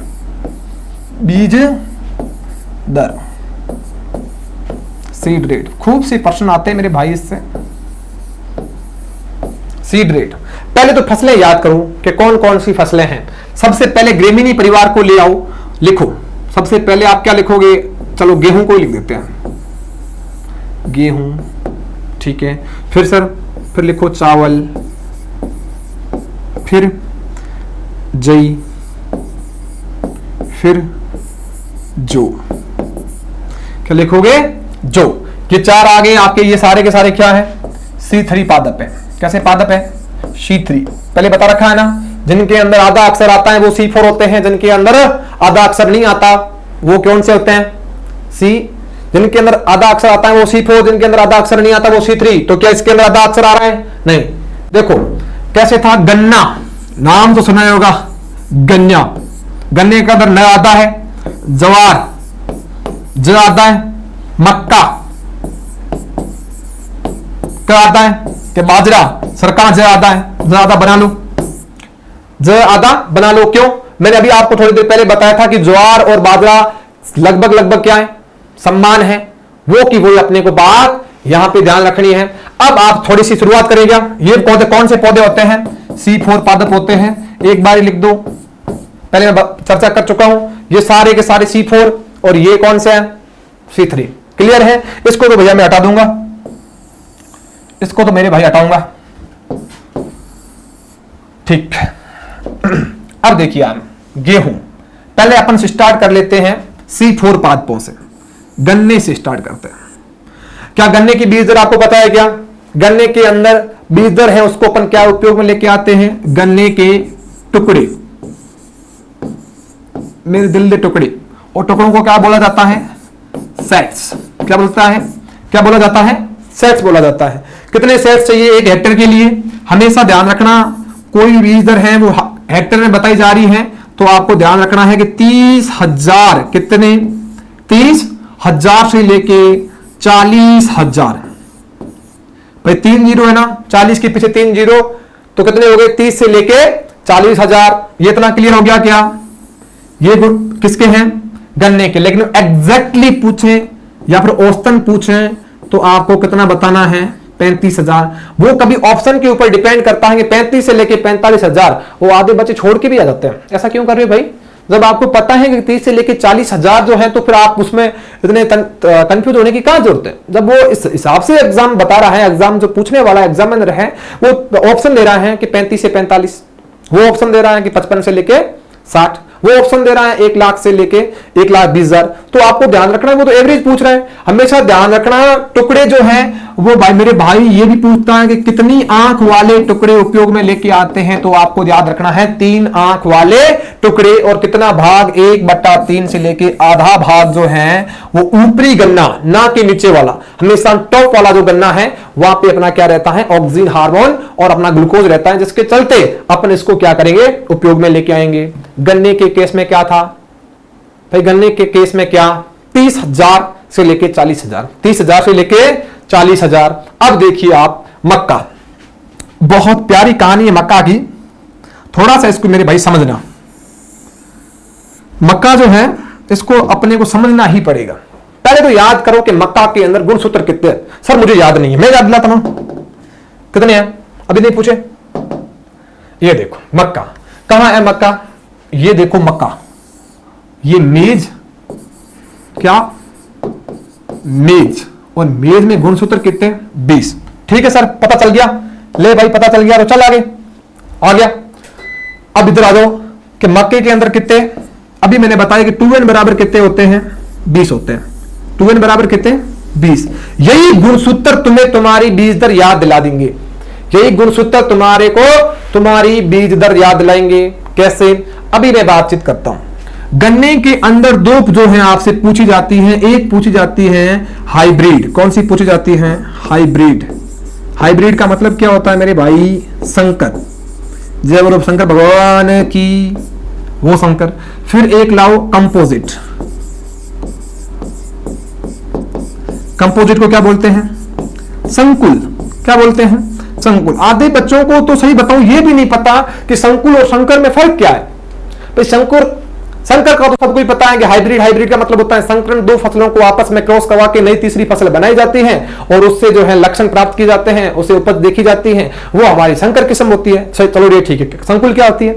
बीज दर, सीड रेट। खूब से प्रश्न आते हैं मेरे भाई इससे। सीड रेट, पहले तो फसलें याद करो कि कौन कौन सी फसलें हैं। सबसे पहले ग्रेमिनी परिवार को ले आओ, लिखो। सबसे पहले आप क्या लिखोगे? चलो गेहूं को ही लिख देते हैं, गेहूं। ठीक है, फिर सर फिर लिखो चावल, फिर जई, फिर जौ। क्या लिखोगे? जौ। ये चार आ गए आपके, ये सारे के सारे क्या है? C3 पादप है। कैसे पादप है? C3 पहले बता रखा है ना। जिनके अंदर आधा अक्षर आता है वो C4 होते हैं, जिनके अंदर आधा अक्षर नहीं आता वो कौन से होते हैं? C। जिनके अंदर आधा अक्षर आता है वो C4, जिनके अंदर आधा अक्षर नहीं आता वो C3। तो क्या इसके अंदर आधा अक्षर आ रहा है? नहीं। देखो कैसे था, गन्ना, नाम तो सुना होगा, गन्ना। गन्ने का अंदर न आता है, जवार ज आता है, मक्का क्या आता है कि बाजरा, सरकार ज आता है, ज आधा बना लो, ज आधा बना लो। क्यों? मैंने अभी आपको थोड़ी देर पहले बताया था कि ज्वार और बाजरा लगभग क्या है? सम्मान है। वो की वही अपने को बात यहां पे ध्यान रखनी है। अब आप थोड़ी सी शुरुआत करेंगे। ये पौधे कौन से पौधे होते हैं? C4 पादप होते हैं। एक बार लिख दो, पहले मैं चर्चा कर चुका हूं। ये सारे के सारे C4 और ये कौन से हैं? C3। क्लियर है? इसको तो भैया मैं हटा दूंगा, इसको तो मेरे भाई हटाऊंगा। ठीक। अब देखिए आप, गेहूं पहले अपन स्टार्ट कर लेते हैं C4 पादपों से, गन्ने से स्टार्ट करते हैं। क्या गन्ने की बीज दर आपको पता है क्या? गन्ने के अंदर बीज दर है, उसको अपन क्या उपयोग में लेके आते हैं? गन्ने के टुकड़े, मेरे दिल दे टुकड़े। और टुकड़ों को क्या बोला जाता है? सेट्स। क्या बोलता है? क्या बोला जाता है? सेट्स बोला जाता है। कितने सेट्स चाहिए 1 हेक्टेयर के लिए? हमेशा ध्यान रखना, कोई बीज दर है वो हेक्टेयर में बताई जा रही है, तो आपको ध्यान रखना है कि 30,000, कितने? 30,000 से लेके 40,000। भाई 3 जीरो है ना, 40 के पीछे 3 जीरो, तो कितने हो गए? 30 से लेके 40,000। ये इतना क्लियर हो गया क्या? ये किसके हैं? गन्ने के। लेकिन एग्जैक्टली पूछे या फिर औसतन पूछे तो आपको कितना बताना है? 35,000। वो कभी ऑप्शन के ऊपर डिपेंड करता है कि 35 से लेके 45,000। वो आधे बच्चे छोड़ के भी आ जाते हैं। ऐसा क्यों कर रहे हो भाई? जब आपको पता है कि 30 से लेके 40,000 जो है, तो फिर आप उसमें इतने कंफ्यूज होने की क्या जरूरत है? जब वो इस हिसाब से एग्जाम बता रहा है, एग्जाम जो पूछने वाला एग्जामिनर है वो ऑप्शन दे रहा है कि 35 से 45, वो ऑप्शन दे रहा है कि 55 से लेके 60, वो ऑप्शन दे रहा है 1 लाख से लेके 1,20,000। तो आपको ध्यान रखना है, वो तो एवरेज पूछ रहा है। हमेशा ध्यान रखना, टुकड़े जो हैं वो भाई मेरे भाई ये भी पूछता है कि कितनी आंख वाले टुकड़े उपयोग में लेके आते हैं, तो आपको याद रखना है 3 आंख वाले टुकड़े और कितना भाग 1/3 से लेके आधा भाग जो है वो ऊपरी गन्ना, ना कि नीचे वाला। हमेशा टॉप वाला जो गन्ना है वहां पे अपना क्या रहता है, ऑक्सीजन हार्मोन और अपना ग्लूकोज रहता है, जिसके चलते अपन इसको क्या करेंगे, उपयोग में लेके आएंगे। गन्ने के केस में क्या था भाई, गन्ने के केस में क्या 30,000 से लेके 40,000, 30,000 से लेके 40,000। अब देखिए आप मक्का, बहुत प्यारी कहानी है मक्का की, थोड़ा सा इसको मेरे भाई समझना। मक्का जो है इसको अपने को समझना ही पड़ेगा। पहले तो याद करो कि मक्का के अंदर गुणसूत्र कितने हैं। सर मुझे याद नहीं है, मैं याद दिलाता हूं कितने हैं, अभी नहीं पूछे। ये देखो मक्का, कहां है मक्का, ये देखो मक्का, ये मेज, क्या मेज, और मेज में गुणसूत्र कितने, 20। ठीक है सर, पता चल गया, ले भाई पता चल गया, तो चल आगे आ गया। अब इधर आ जाओ कि मक्के के अंदर कितने, अभी मैंने बताया कि 2n बराबर कितने होते हैं, 20 होते हैं। 2n बराबर कितने, 20। यही गुणसूत्र तुम्हें तुम्हारी बीज दर याद दिला देंगे, यही गुणसूत्र तुम्हारे को तुम्हारी बीज दर याद दिलाएंगे। कैसे, अभी मैं बातचीत करता हूं। गन्ने के अंदर दो जो है आपसे पूछी जाती हैं, एक पूछी जाती है हाइब्रिड। कौन सी पूछी जाती है, हाइब्रिड। हाइब्रिड का मतलब क्या होता है मेरे भाई, संकर, जय बोलो शंकर भगवान की, वो संकर। फिर एक लाओ कंपोजिट। कंपोजिट को क्या बोलते हैं, संकुल। क्या बोलते हैं, संकुल। आधे बच्चों को तो सही बताऊं ये भी नहीं पता कि संकुल और संकर में फर्क क्या है। तो संकर का तो सबको ही पता है कि हाइब्रिड का मतलब होता है संकरण, दो फसलों को आपस में क्रॉस करवा के नई तीसरी फसल बनाई जाती है और उससे जो है लक्षण प्राप्त किए जाते हैं, उसे उपज देखी जाती है, वो हमारी संकर किस्म होती है। चलो ये ठीक है। संकुल क्या होती है,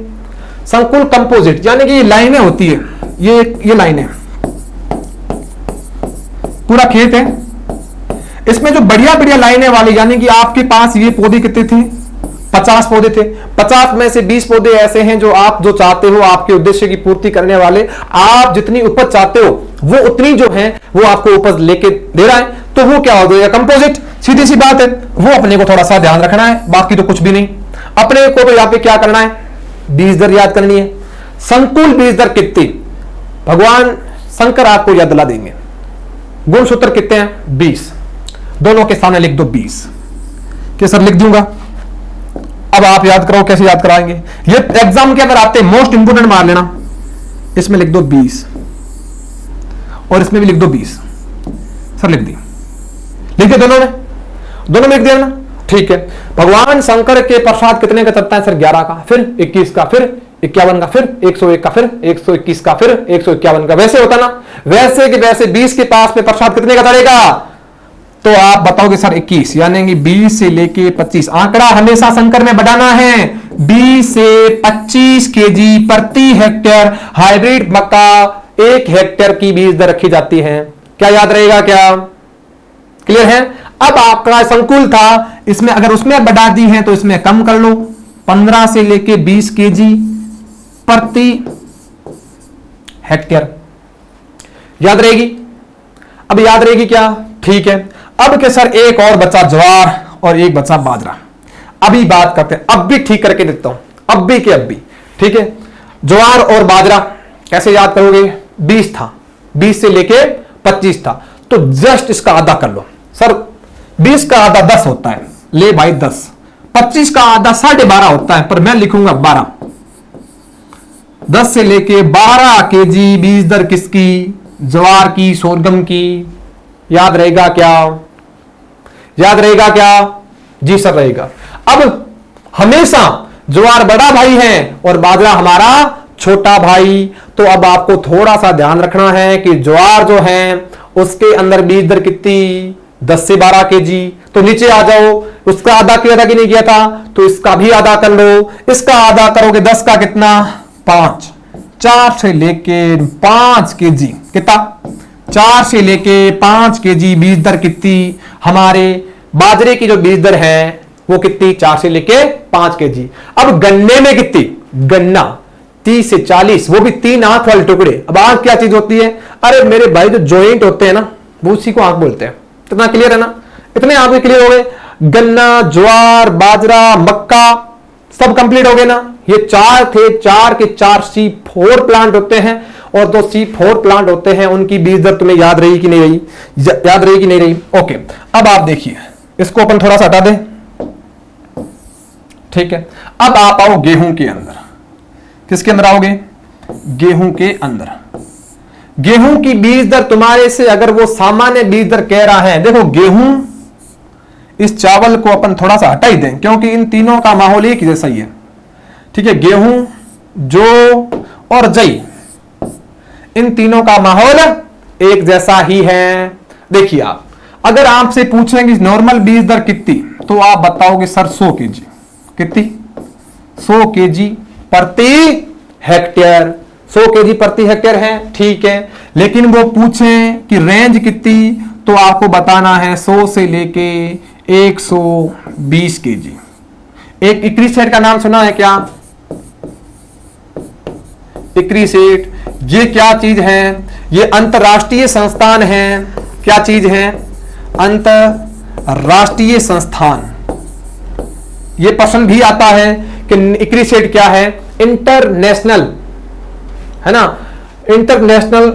संकुल कंपोजिट, यानी कि ये लाइनें होती है, ये लाइनें, पूरा खेत है, इसमें जो बढ़िया लाइनें वाली, यानी कि आपके पास ये पौधे कितने थे, 50 पौधे थे। 50 में से 20 पौधे ऐसे हैं जो आप जो चाहते हो, आपके उद्देश्य की पूर्ति करने वाले, आप जितनी उपज चाहते हो वो उतनी जो है वो आपको उपज लेके दे रहा है, तो वो क्या हो जाएगा, कंपोजिट। सीधी सी बात है, वो अपने को थोड़ा सा ध्यान रखना है, बाकी तो कुछ भी नहीं। अपने को तो यहां पे क्या करना है, बीज दर याद करनी है। संकुल बीज दर कितनी, भगवान शंकर आपको याद दिला देंगे। गुणसूत्र कितने हैं, 20। दोनों के सामने लिख दो 20। क्या सर लिख दूंगा, अब आप याद करो, कैसे याद कराएंगे, ये एग्जाम के अंदर आते मोस्ट इंपोर्टेंट मार लेना। इसमें लिख दो 20 और इसमें भी लिख दो 20। सर लिख दी, लिख दे, दोनों में लिख दिया ना, ठीक है। भगवान शंकर के प्रसाद कितने का चलता है सर, 11 का, फिर 21 का, फिर 51 का, फिर 101 का, फिर 121 का, फिर 151 का। वैसे होता ना, वैसे कि वैसे 20 के पास में प्रसाद कितने का चढ़ेगा, तो आप बताओगे सर 21, यानी कि 20 से लेके 25। आंकड़ा हमेशा संकर में बढ़ाना है। 20 से 25 केजी प्रति हेक्टेयर हाइब्रिड मक्का 1 हेक्टेयर की बीज दर रखी जाती है। क्या याद रहेगा, क्या क्लियर है। अब आपका संकुल था, इसमें अगर उसमें बढ़ा दी है तो इसमें कम कर लो, 15 से लेके 20 केजी प्रति हेक्टेयर। याद रहेगी, अब याद रहेगी क्या, ठीक है। अब के सर एक और बचा ज्वार और एक बचा बाजरा। अभी बात करते हैं, अब भी ठीक करके देता हूं, अब भी ठीक है। ज्वार और बाजरा कैसे याद करोगे, 20 था, 20 से लेके 25 था, तो जस्ट इसका आधा कर लो। सर 20 का आधा 10 होता है, ले भाई 10। 25 का आधा 12.5 होता है, पर मैं लिखूंगा 12। 10 से लेके 12 केजी बीज दर किसकी, ज्वार की, सोरगम की। याद रहेगा क्या, याद रहेगा क्या, जी सर रहेगा। अब हमेशा ज्वार बड़ा भाई है और बाजरा हमारा छोटा भाई, तो अब आपको थोड़ा सा ध्यान रखना है कि ज्वार जो है उसके अंदर बीज दर कितनी, 10 से 12 केजी। तो नीचे आ जाओ, उसका आधा किया था कि नहीं किया था, तो इसका भी आधा कर लो। इसका आधा करोगे 10 का कितना, 5। 4 से लेके 5 केजी, कितना, 4 से लेके 5 केजी बीज दर कितनी, हमारे बाजरे की जो बीज दर है वो कितनी, 4 से लेके 5 केजी। अब गन्ने में कितनी, गन्ना 30 से 40, वो भी 3 आंख वाले टुकड़े। अब आंख क्या चीज होती है, अरे मेरे भाई जो जॉइंट होते हैं ना, वो उसी को आंख बोलते हैं। इतना क्लियर है ना, इतने आंख क्लियर हो गए। गन्ना, ज्वार, बाजरा, मक्का सब कंप्लीट हो गए ना, ये 4 थे, 4 के 4 C4 प्लांट होते हैं, और जो C4 प्लांट होते हैं उनकी बीज दर तुम्हें याद रही कि नहीं रही? याद रही कि नहीं रही? ओके, अब आप देखिए, इसको अपन थोड़ा सा हटा दें, ठीक है। अब आप आओ गेहूं के अंदर। किसके अंदर आओगे? गेहूं के अंदर। गेहूं की बीज दर तुम्हारे से अगर वो सामान्य बीज दर कह रहा है, देखो गेहूं, इस चावल को अपन थोड़ा सा हटा ही दें क्योंकि इन तीनों का माहौल एक जैसा ही है, ठीक है। गेहूं, जौ और जई, इन तीनों का माहौल एक जैसा ही है। देखिए, आप अगर आपसे पूछेंगे नॉर्मल बीज दर कितनी, तो आप बताओगे सर 100 kg। कितनी? 100 kg प्रति हेक्टेयर। 100 kg प्रति हेक्टेयर है, ठीक है। लेकिन वो पूछें कि रेंज कितनी, तो आपको बताना है 100 से लेके 120 kg। एक इक्री सेट का नाम सुना है क्या? इक्री सेट, ये क्या चीज है? ये अंतरराष्ट्रीय संस्थान है। क्या चीज है? अंतरराष्ट्रीय संस्थान। ये प्रश्न भी आता है कि इक्री सेट क्या है? इंटरनेशनल, है ना, इंटरनेशनल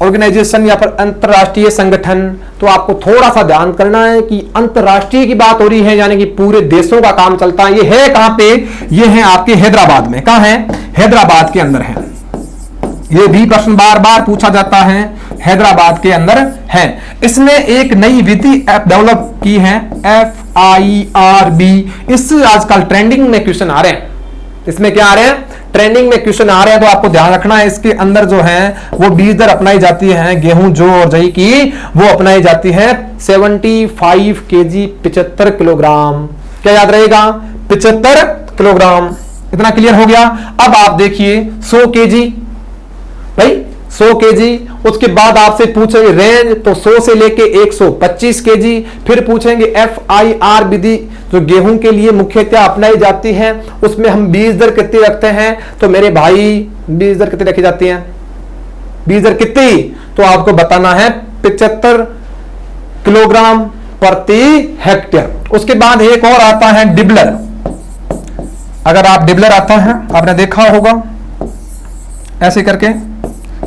ऑर्गेनाइजेशन या फिर अंतरराष्ट्रीय संगठन। तो आपको थोड़ा सा ध्यान करना है कि अंतरराष्ट्रीय की बात हो रही है, यानी कि पूरे देशों का काम चलता है। ये है कहां पे? ये है आपके हैदराबाद में। कहां है? हैदराबाद के अंदर है। ये भी प्रश्न बार बार पूछा जाता है, हैदराबाद के अंदर है। इसने एक नई विधि डेवलप की है, FIRB। इससे आजकल ट्रेंडिंग में क्वेश्चन आ रहे हैं। इसमें क्या आ रहे हैं? ट्रेंडिंग में क्वेश्चन आ रहे हैं। तो आपको ध्यान रखना है, इसके अंदर जो है वो बीज दर अपनाई जाती है गेहूं, जौ और जई की, वो अपनाई जाती है 75 kg, 75 किलोग्राम। क्या याद रहेगा? 75 किलोग्राम। इतना क्लियर हो गया। अब आप देखिए 100 kg, भाई 100 kg। उसके बाद आपसे पूछेंगे रेंज, तो 100 से लेके 125 kg। फिर पूछेंगे FIR विधि जो गेहूं के लिए मुख्यतः अपनाई जाती है, उसमें हम बीज दर कितनी रखते हैं? तो मेरे भाई बीज दर कितनी रखी जाती है? बीज दर कितनी? तो आपको बताना है 75 किलोग्राम प्रति हेक्टेयर। उसके बाद एक और आता है डिबलर। अगर आप डिबलर आता है, आपने देखा होगा ऐसे करके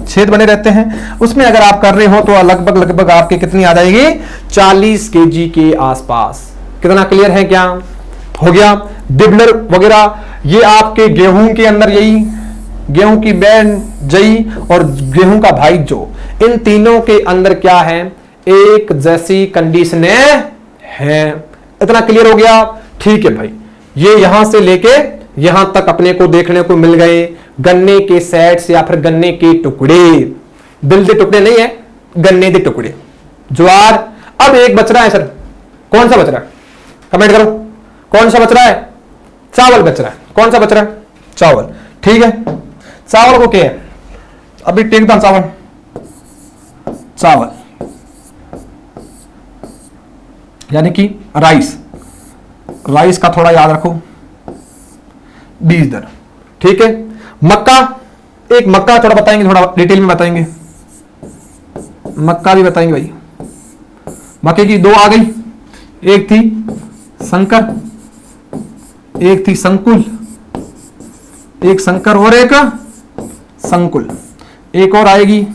छेद बने रहते हैं, उसमें अगर आप कर रहे हो तो लगभग आपके कितनी आ जाएगी? 40 kg के आसपास। कितना क्लियर है? क्या हो गया? डिबलर वगैरह ये आपके गेहूं के अंदर, यही गेहूं की बहन जई और गेहूं का भाई जौ, इन तीनों के अंदर क्या है? एक जैसी कंडीशन है। इतना क्लियर हो गया? ठीक है भाई, ये यहां से लेके यहां तक अपने को देखने को मिल गए गन्ने के सेट्स या फिर गन्ने के टुकड़े। दिल के टुकड़े नहीं है, गन्ने के टुकड़े, ज्वार। अब एक बच रहा है सर, कौन सा बच रहा है? कमेंट करो, कौन सा बच रहा है? चावल बच रहा है। कौन सा बच रहा है? चावल। ठीक है, चावल को क्या है? अभी टेक दान चावल, चावल यानी कि राइस। राइस का थोड़ा याद रखो, बीज दर। ठीक है, मक्का, एक मक्का थोड़ा बताएंगे, थोड़ा डिटेल में बताएंगे। मक्का भी बताएंगे भाई। मक्के की दो आ गई, एक थी संकर, एक थी संकुल, एक संकर और एक संकुल। एक और आएगी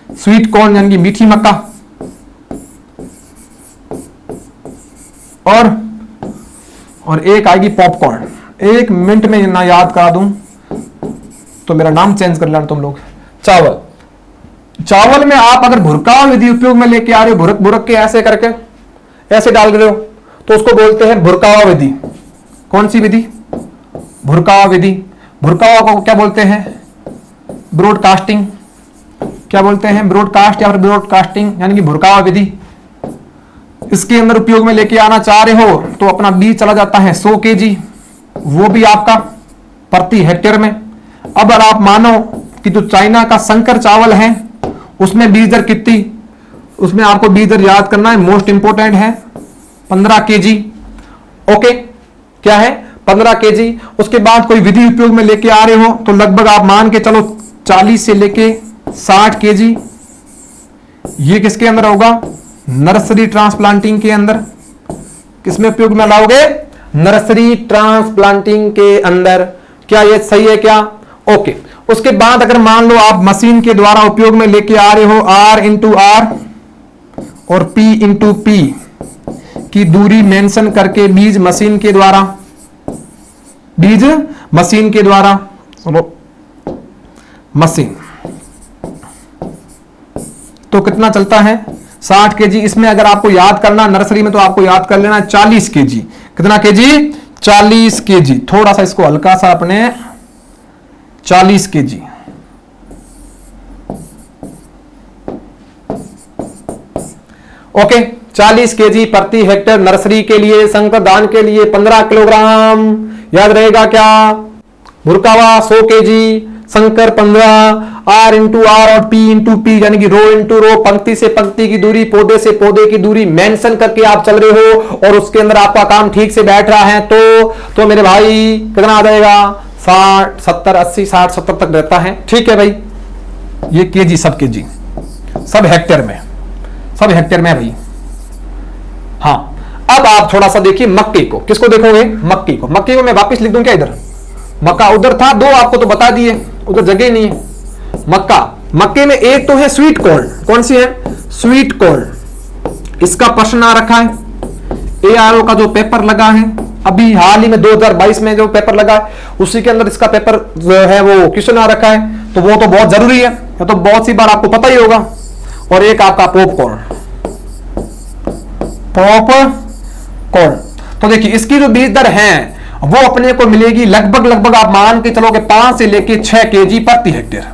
स्वीट कॉर्न यानी कि मीठी मक्का, और एक आएगी पॉपकॉर्न। एक मिनट में ना याद करा दूं तो मेरा नाम चेंज कर लेना तुम लोग। चावल, चावल में आप अगर भुरकाव विधि उपयोग में लेके आ रहे हो, भुरक भुरक के ऐसे करके ऐसे डाल रहे हो, तो उसको बोलते हैं भुरकाव विधि। कौन सी विधि? भुरकाव विधि। भुरकाव को क्या बोलते हैं? ब्रॉडकास्टिंग। क्या बोलते हैं? ब्रॉडकास्ट या फिर ब्रॉडकास्टिंग यानी कि भुरकाव विधि। इसके अंदर उपयोग में लेके आना चाह रहे हो तो अपना बीज चला जाता है 100 kg, वो भी आपका प्रति हेक्टेयर में। अब अगर आप मानो कि जो चाइना का संकर चावल है उसमें बीज दर कितनी, उसमें आपको बीज दर याद करना है, मोस्ट इंपोर्टेंट है 15 kg। ओके, क्या है? 15 kg। उसके बाद कोई विधि उपयोग में लेके आ रहे हो तो लगभग आप मान के चलो 40 से लेके 60 kg। ये किसके अंदर होगा? नर्सरी ट्रांसप्लांटिंग के अंदर। किसमें उपयोग में लाओगे? नर्सरी ट्रांसप्लांटिंग के अंदर। क्या ये सही है क्या? ओके। उसके बाद अगर मान लो आप मशीन के द्वारा उपयोग में लेके आ रहे हो R इंटू आर और P इंटू पी की दूरी मेंशन करके बीज मशीन के द्वारा, बीज मशीन के द्वारा, मशीन तो कितना चलता है 60 केजी। इसमें अगर आपको याद करना नर्सरी में तो आपको याद कर लेना 40 केजी। कितना केजी? 40 केजी। थोड़ा सा इसको हल्का सा अपने 40 केजी। ओके, 40 केजी प्रति हेक्टेयर नर्सरी के लिए, संकर धान के लिए 15 किलोग्राम। याद रहेगा क्या? भुरकावा 100 केजी, संकर 15, आर इंटू आर और पी इंटू पी यानी कि रो इंटू रो, पंक्ति से पंक्ति की दूरी, पौधे से पौधे की दूरी मेंशन करके आप चल रहे हो और उसके अंदर आपका काम ठीक से बैठ रहा है तो मेरे भाई कितना आ जाएगा? 60, 70, 80, 60, 70 तक रहता है। ठीक है भाई, ये केजी, सब केजी, सब हेक्टेयर में, सब हेक्टेयर में भाई। हाँ, अब आप थोड़ा सा देखिए मक्के को। किसको देखोगे? मक्की को। मक्की को मैं वापस लिख दूं क्या? इधर मक्का उधर था, दो आपको तो बता दिए, उधर जगह नहीं है। मक्का, मक्के में एक तो है स्वीट कॉर्न। कौन सी है? Sweet corn. इसका प्रश्न आ रखा है, ARO का जो पेपर लगा है अभी हाल ही में 2022 में जो पेपर लगा है उसी के अंदर इसका पेपर जो है वो क्वेश्चन आ रखा है, तो वो तो बहुत जरूरी है, तो बहुत सी बार आपको पता ही होगा। और एक आपका पॉपकॉर्न, पॉपकॉर्न। तो देखिए इसकी जो बीज दर है वो अपने को मिलेगी लगभग आप मान के चलो कि 5 से लेके 6 केजी प्रति हेक्टेयर।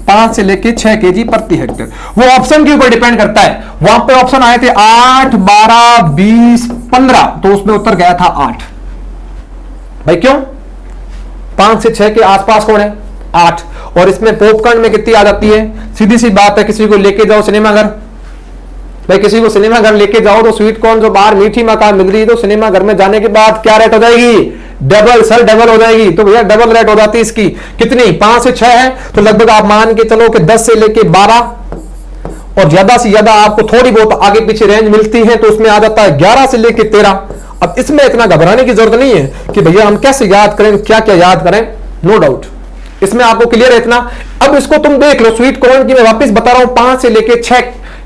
5 से लेके 6 केजी प्रति हेक्टेयर। वो ऑप्शन के ऊपर डिपेंड करता है। वहां पे ऑप्शन आए थे 8, 12, 20, 15, तो उसमें उत्तर गया था 8। भाई क्यों? 5 से 6 के आसपास कौन है? 8। और इसमें पॉपकॉर्न में कितनी आ जाती है? सीधी सी बात है, किसी को लेके जाओ सिनेमाघर, भाई किसी को सिनेमा घर लेके जाओ तो स्वीट कॉर्न जो बाहर मीठी मकान मिल रही है तो सिनेमा घर में जाने के बाद क्या रेट हो जाएगी? डबल, सर डबल हो जाएगी। तो भैया डबल रेट हो जाती है इसकी। कितनी? 5 से 6 है तो लगभग आप मान के चलो कि 10 से लेके 12 और ज्यादा से ज्यादा आपको थोड़ी बहुत आगे पीछे रेंज मिलती है तो उसमें आ जाता है 11 से लेके 13। अब इसमें इतना घबराने की जरूरत नहीं है कि भैया हम कैसे याद करें, क्या क्या याद करें। नो डाउट इसमें आपको क्लियर है इतना। अब इसको तुम देख लो, स्वीट कॉर्न की मैं वापिस बता रहा हूं 5 से लेके 6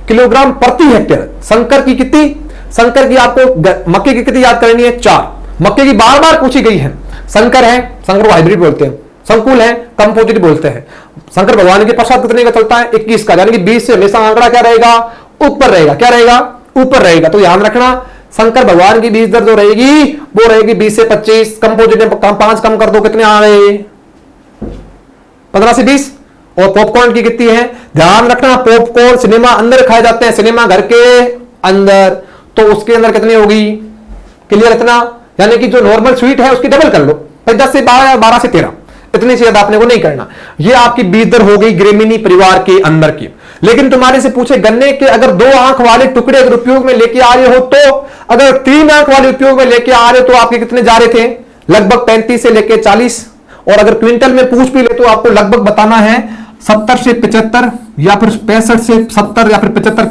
किलोग्राम प्रति हेक्टेयर। संकर की कितनी? संकर की आपको मक्के की कितनी याद करनी है? 4। मक्के की बार बार पूछी गई है। संकर है, संकर को हाइब्रिड बोलते हैं, संकुल है, कंपोजिट बोलते हैं। शंकर भगवान के प्रसाद कितने का चलता है? 21 का, यानी कि 20 से हमेशा आंकड़ा क्या रहेगा? ऊपर रहेगा। क्या रहेगा? ऊपर रहेगा। तो ध्यान रखना शंकर भगवान की बीज दर जो रहेगी वो रहेगी 20 से 25। कंपोजिट में 5 कम कर दो, कितने आ गए? 15 से 20। और पॉपकॉर्न की कितनी है? ध्यान रखना पॉपकॉर्न सिनेमा अंदर खाए जाते हैं, सिनेमा घर के अंदर, तो उसके अंदर कितनी होगी? क्लियर इतना? यानी कि जो नॉर्मल स्वीट है उसकी डबल कर लो, 10 से 12 या 12 से 13, इतनी से ज्यादा आपने को नहीं करना। ये आपकी बीज दर हो गई ग्रेमिनी परिवार के अंदर की। लेकिन तुम्हारे से पूछे गन्ने के अगर 2 आंख वाले टुकड़े अगर उपयोग में लेके आ रहे हो, तो अगर 3 आंख वाले उपयोग में लेके आ रहे हो तो आपके कितने जा रहे थे? लगभग 35 से लेके 40। और अगर क्विंटल में पूछ भी ले तो आपको लगभग बताना है 70 से 75 या फिर 65 से 70 या फिर 75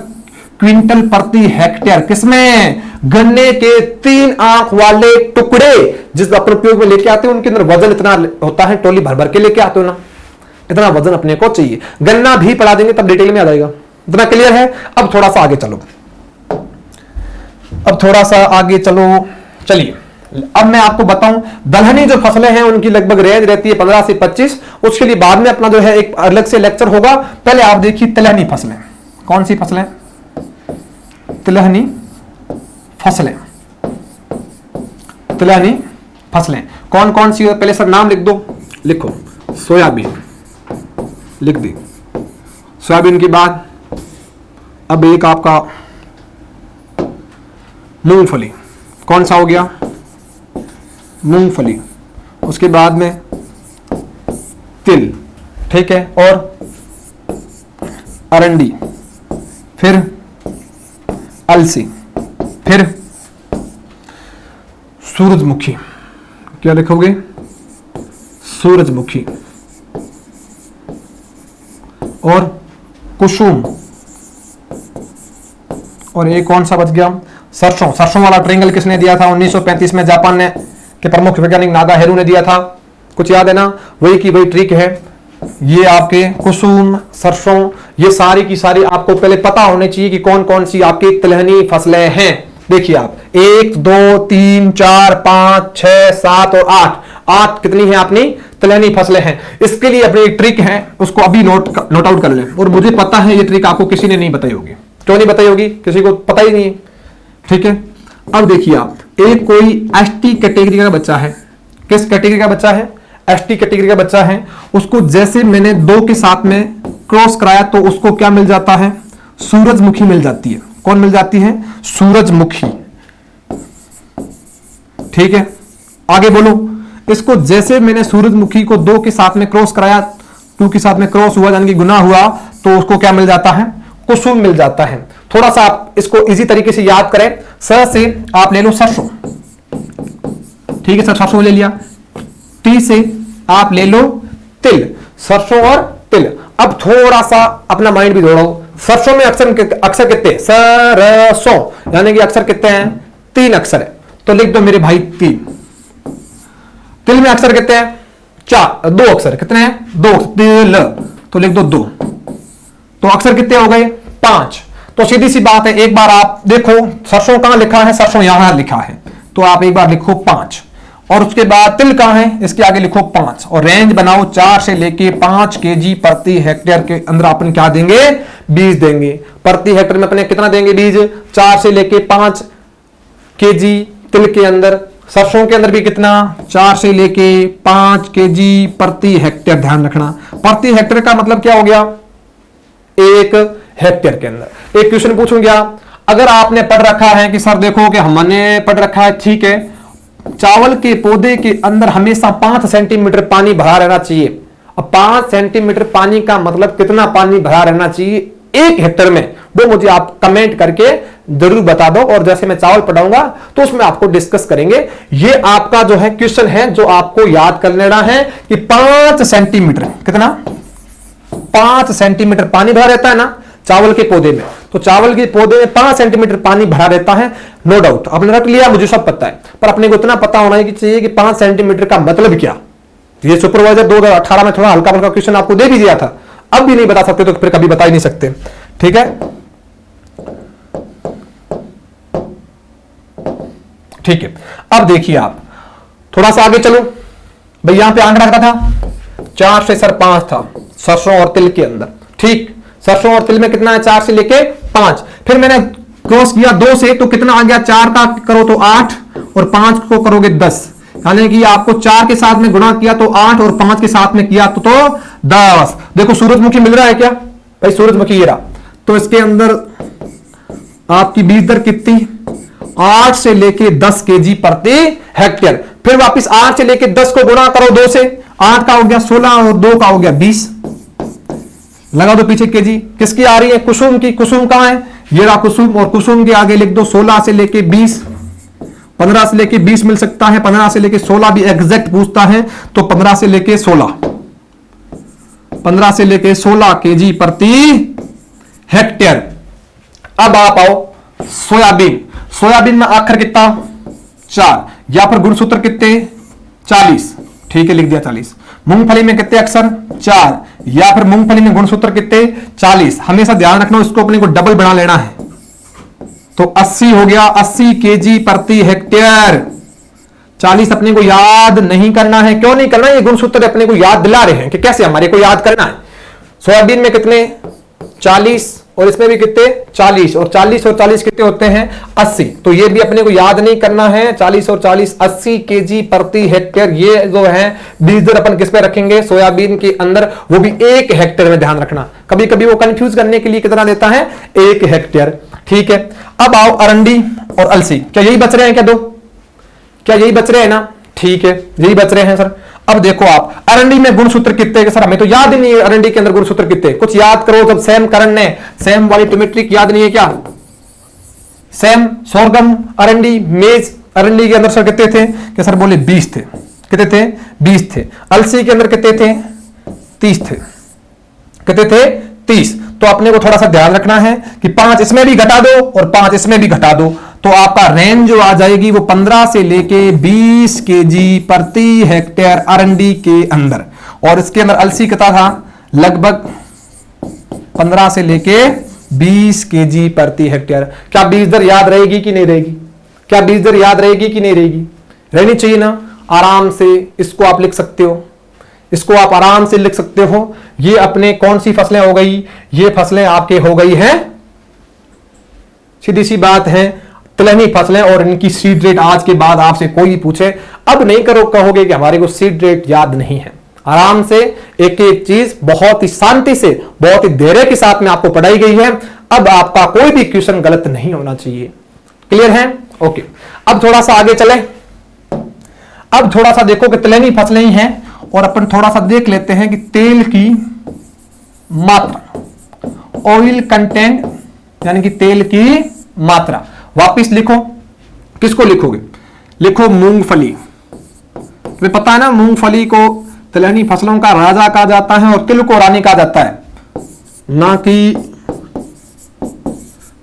क्विंटल प्रति हेक्टेयर। किसमें? गन्ने के 3 आंख वाले टुकड़े जिस अपन उपयोग में लेके आते हैं उनके अंदर वजन इतना होता है, टोली भर भर के लेके आते हो ना, इतना वजन अपने को चाहिए। गन्ना भी पढ़ा देंगे तब डिटेल में आ जाएगा। इतना क्लियर है? अब थोड़ा सा आगे चलो, अब थोड़ा सा आगे चलो। चलिए अब मैं आपको बताऊं दलहनी जो फसलें हैं उनकी लगभग रेंज रहती है 15 से 25। उसके लिए बाद में अपना जो है एक अलग से लेक्चर होगा। पहले आप देखिए तिलहनी फसलें। कौन सी फसलें? तिलहनी फसलें। तिलहनी फसलें कौन कौन सी? पहले सर नाम लिख दो। लिखो सोयाबीन, लिख दी सोयाबीन के बाद अब एक आपका मूंगफली। कौन सा हो गया? मूंगफली। उसके बाद में तिल, ठीक है, और अरंडी, फिर अलसी, फिर सूरजमुखी। क्या लिखोगे? सूरजमुखी। और कुसुम। और एक कौन सा बच गया? सरसों। सरसों वाला ट्रेंगल किसने दिया था? 1935 में जापान ने के प्रमुख वैज्ञानिक नागा हेरू ने दिया था। कुछ याद है ना? वही की वही ट्रिक है। ये आपके कुसुम, सरसों, ये सारी की सारी आपको पहले पता होनी चाहिए कि कौन कौन सी आपकी तिलहनी फसलें हैं। देखिए आप 1 2 3 4 5 6 7 और 8 कितनी है अपनी तिलहनी फसलें हैं। इसके लिए अपनी एक ट्रिक है, उसको अभी नोट आउट कर लें। और मुझे पता है ये ट्रिक आपको किसी ने नहीं बताई होगी। क्यों नहीं बताई होगी? किसी को पता ही नहीं है। ठीक है, अब देखिए आप, एक कोई एसटी कैटेगरी का बच्चा है। किस कैटेगरी का बच्चा है? एसटी कैटेगरी का बच्चा है। उसको जैसे मैंने 2 के साथ में क्रॉस कराया तो उसको क्या मिल जाता है? सूरजमुखी मिल जाती है। कौन मिल जाती है? सूरजमुखी। ठीक है, आगे बोलो। इसको जैसे मैंने सूरजमुखी को 2 के साथ में क्रॉस कराया, 2 के साथ में क्रॉस हुआ यानी कि गुना हुआ, तो उसको क्या मिल जाता है? कुसुम मिल जाता है। थोड़ा सा आप इसको इजी तरीके से याद करें। स से आप ले लो सरसों। ठीक है सर, सरसों ले लिया। टी से आप ले लो तिल, सरसों और तिल। अब थोड़ा सा अपना माइंड भी दौड़ाओ। सरसों में अक्षर कितने? सरसों, यानी कि अक्षर कितने हैं? 3 अक्षर है, तो लिख दो मेरे भाई 3। तिल में अक्षर कितने हैं? 2 अक्षर। कितने हैं? 2। तिल, तो लिख दो 2। तो अक्षर कितने हो गए? 5। तो सीधी सी बात है, एक बार आप देखो सरसों कहां लिखा है? सरसों यहां लिखा है, तो आप एक बार लिखो 5। और उसके बाद तिल कहां है? इसके आगे लिखो 5। और रेंज बनाओ 4 से लेके 5 केजी प्रति हेक्टेयर के अंदर अपन क्या देंगे? बीज देंगे। प्रति हेक्टेयर में अपने कितना देंगे बीज? 4 से लेके 5 केजी तिल के अंदर। सरसों के अंदर भी कितना? 4 से लेके 5 केजी प्रति हेक्टेयर। ध्यान रखना, प्रति हेक्टेयर का मतलब क्या हो गया? 1 हेक्टेयर के अंदर। एक क्वेश्चन पूछूंगा, अगर आपने पढ़ रखा है कि सर देखो कि हमने पढ़ रखा है, ठीक है, चावल के पौधे के अंदर हमेशा 5 सेंटीमीटर पानी भरा रहना चाहिए। अब 5 सेंटीमीटर पानी का मतलब कितना पानी भरा रहना चाहिए 1 हेक्टेयर में? वो मुझे आप कमेंट करके जरूर बता दो। और जैसे मैं चावल पढ़ाऊंगा तो उसमें आपको डिस्कस करेंगे। ये आपका जो है क्वेश्चन है जो आपको याद कर लेना है कि 5 सेंटीमीटर कितना? 5 सेंटीमीटर पानी भरा रहता है ना चावल के पौधे में। तो चावल के पौधे में 5 सेंटीमीटर पानी भरा रहता है, नो डाउट। आपने रख लिया, मुझे सब पता है, पर अपने को इतना पता होना चाहिए कि 5 सेंटीमीटर का मतलब क्या। ये सुपरवाइजर 2018 में थोड़ा हल्का फुल्का क्वेश्चन आपको दे भी दिया था, अब भी नहीं बता सकते तो फिर कभी बता ही नहीं सकते। ठीक है, ठीक है। अब देखिए आप थोड़ा सा आगे चलो भाई। यहां पे आंकड़ा रखा था 4 से सर 5 था सरसों और तिल के अंदर। ठीक, सरसों और तिल में कितना है? 4 से लेके 5। फिर मैंने क्रॉस किया 2 से, तो कितना आ गया? 4 का करो तो 8 और 5 को करोगे 10, यानी कि आपको 4 के साथ में गुणा किया तो 8 और 5 के साथ में किया तो 10। देखो सूरजमुखी मिल रहा है क्या भाई? सूरजमुखी ये रहा। तो इसके अंदर आपकी बीज दर कितनी? 8 से लेके 10 केजी प्रति हेक्टेयर। फिर वापस 8 से लेके 10 को गुणा करो 2 से, 8 का हो गया 16 और 2 का हो गया 20। लगा दो पीछे केजी। किसकी आ रही है? कुसुम की। कुसुम कहां है? ये रहा कुसुम। और कुसुम के आगे लिख दो 16 से लेके 20। 15 से लेके 20 मिल सकता है, 15 से लेके 16 भी एग्जैक्ट पूछता है तो 15 से लेके 16, 15 से लेके 16 केजी प्रति हेक्टेयर। अब आप आओ सोयाबीन। सोयाबीन में आखिर कितना? 4, या फिर गुणसूत्र कितने? 40। ठीक है, लिख दिया 40। मूंगफली में कितने अक्षर? 4, या फिर मूंगफली में गुणसूत्र कितने? 40। हमेशा ध्यान रखना, इसको अपने को डबल बना लेना है। तो 80 हो गया, 80 केजी प्रति हेक्टेयर। 40 अपने को याद नहीं करना है। क्यों नहीं करना? ये गुणसूत्र अपने को याद दिला रहे हैं कि कैसे हमारे को याद करना है। सोयाबीन में कितने? 40, और इसमें भी कितने? 40, और 40 और 40 कितने होते हैं? 80। तो ये भी अपने को याद नहीं करना है। 40 और 40 80 केजी प्रति हेक्टेयर। ये जो है बीज दर अपन किस पे रखेंगे? सोयाबीन के अंदर, वो भी 1 हेक्टेयर में। ध्यान रखना, कभी कभी वो कंफ्यूज करने के लिए कितना देता है? 1 हेक्टेयर। ठीक है, अब आओ अरंडी और अलसी। क्या यही बच रहे हैं? क्या 2? क्या यही बच रहे हैं ना? ठीक है, यही बच रहे हैं सर। अब देखो आप अरंडी में गुणसूत्र कितने के? सर हमें तो याद ही नहीं है अरंडी के अंदर गुणसूत्र कितने। कुछ याद करो। जब सेम करण ने सेम वाली ट्रिमेट्रिक याद नहीं है क्या? सेम, सोरगम, अरंडी, मेज। अरंडी के अंदर सर कितने थे? कि सर बोले 20 थे। कितने थे? 20 थे। अलसी के अंदर कितने थे? 30 थे। कितने थे? 30। तो अपने को थोड़ा सा ध्यान रखना है कि 5 इसमें भी घटा दो और 5 इसमें भी घटा दो, तो आपका रेंज जो आ जाएगी वो 15 से लेके 20 केजी प्रति हेक्टेयर आरएनडी के अंदर। और इसके अंदर अलसी कितना था, लगभग 15 से लेके 20 केजी प्रति हेक्टेयर। क्या बीज दर याद रहेगी कि नहीं रहेगी? क्या बीज दर याद रहेगी कि नहीं रहेगी? रहनी चाहिए ना। आराम से इसको आप लिख सकते हो, इसको आप आराम से लिख सकते हो। ये अपने कौन सी फसलें हो गई? ये फसलें आपके हो गई हैं, सीधी सी बात है, तिलहनी फसलें। और इनकी सीड रेट आज के बाद आपसे कोई पूछे, अब नहीं कहोगे कि हमारे को सीड रेट याद नहीं है। आराम से एक एक चीज बहुत ही शांति से, बहुत ही धैर्य के साथ में आपको पढ़ाई गई है। अब आपका कोई भी क्वेश्चन गलत नहीं होना चाहिए। क्लियर है? ओके। अब थोड़ा सा आगे चले। अब थोड़ा सा देखो कि तिलहनी फसलें ही हैं, और अपन थोड़ा सा देख लेते हैं कि तेल की मात्रा, ऑयल कंटेंट, यानी कि तेल की मात्रा। वापिस लिखो, किसको लिखोगे? लिखो मूंगफली। तुम्हें पता है ना, मूंगफली को तिलहनी फसलों का राजा कहा जाता है और तिल को रानी कहा जाता है, ना कि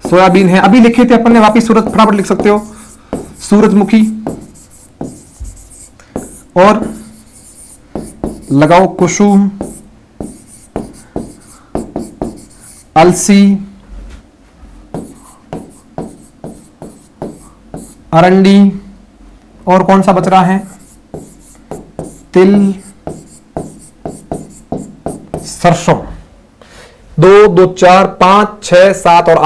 सोयाबीन है। अभी लिखे थे अपन ने, वापिस फटाफट लिख सकते हो। सूरजमुखी और लगाओ कुसुम, अलसी, अरंडी, और कौन सा बच रहा है? तिल, सरसों। 2 2 4 5 6 7 और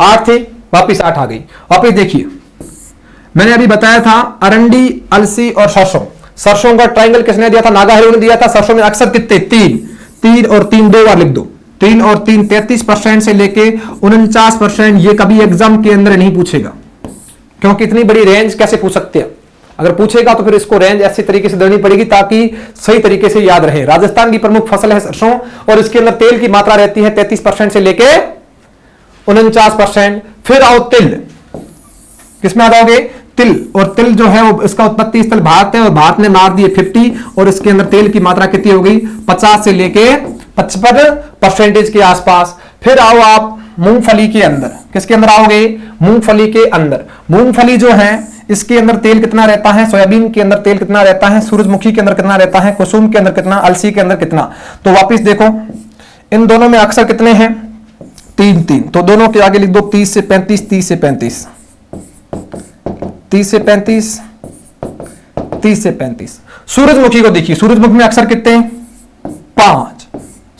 8 थी, वापिस 8 आ गई। वापिस देखिए, मैंने अभी बताया था अरंडी, अलसी और सरसों। सरसों का ट्रायंगल किसने दिया था? नागा हेरो ने दिया था। सरसों में अक्सर कितने? 3 और 3 2 बार लिख दो। 3 और 3 33% से लेके 49%। ये कभी एग्जाम के अंदर नहीं पूछेगा, क्योंकि इतनी बड़ी रेंज कैसे पूछ सकते हैं? अगर पूछेगा तो फिर इसको रेंज ऐसी तरीके से देनी पड़ेगी ताकि सही तरीके से याद रहे। राजस्थान की प्रमुख फसल है सरसों, और इसके अंदर तेल की मात्रा रहती है 33% से लेके 49%। फिर आओ तिल, किसमें आ जाओगे? तिल। और तिल जो है वो, इसका उत्पत्ति स्थल भारत है, और भारत ने मार दिए 50, और इसके अंदर तेल की मात्रा कितनी हो गई? 50 से लेके 55% के आसपास। फिर आओ आप मूंगफली के अंदर, किसके अंदर आओगे? मूंगफली के अंदर। मूंगफली जो है इसके अंदर तेल कितना रहता है? सोयाबीन के अंदर तेल कितना रहता है? सूरजमुखी के अंदर कितना रहता है? कुसुम के अंदर कितना? अलसी के अंदर कितना? तो वापिस देखो, इन दोनों में अक्सर कितने हैं? 3 तो दोनों के आगे लिख दो 30 से 35, 30 से 35, 30 से 35, 30 से 35। सूरजमुखी को देखिए, सूरजमुखी में अक्सर कितने? 5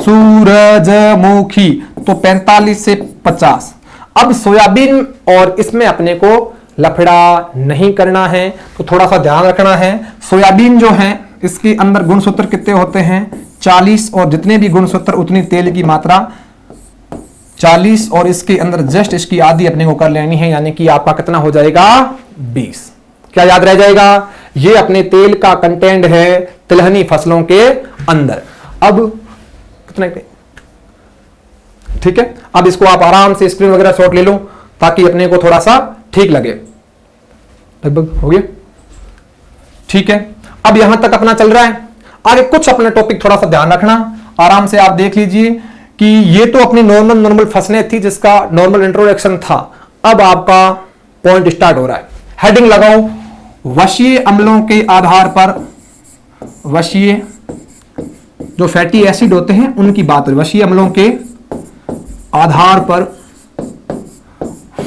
सूरजमुखी, तो 45 से 50। अब सोयाबीन, और इसमें अपने को लफड़ा नहीं करना है, तो थोड़ा सा ध्यान रखना है। सोयाबीन जो है इसके अंदर गुणसूत्र कितने होते हैं? 40, और जितने भी गुणसूत्र उतनी तेल की मात्रा 40, और इसके अंदर जस्ट इसकी आधी अपने को कर लेनी है, यानी कि आपका कितना हो जाएगा? 20। क्या याद रह जाएगा? ये अपने तेल का कंटेंट है तिलहनी फसलों के अंदर। अब कितना? ठीक है। अब इसको आप आराम से स्क्रीन वगैरह शॉट ले लो ताकि अपने को थोड़ा सा ठीक लगे। लगभग हो गया, ठीक है। अब यहां तक अपना चल रहा है। आगे कुछ अपना टॉपिक थोड़ा सा ध्यान रखना, आराम से आप देख लीजिए कि ये तो अपनी नॉर्मल फसलें थी जिसका नॉर्मल इंट्रोडक्शन था। अब आपका पॉइंट स्टार्ट हो रहा है। हेडिंग लगाओ, वशीय अम्लों के आधार पर, वशीय जो फैटी एसिड होते हैं उनकी बात है। वशीय अम्लों के आधार पर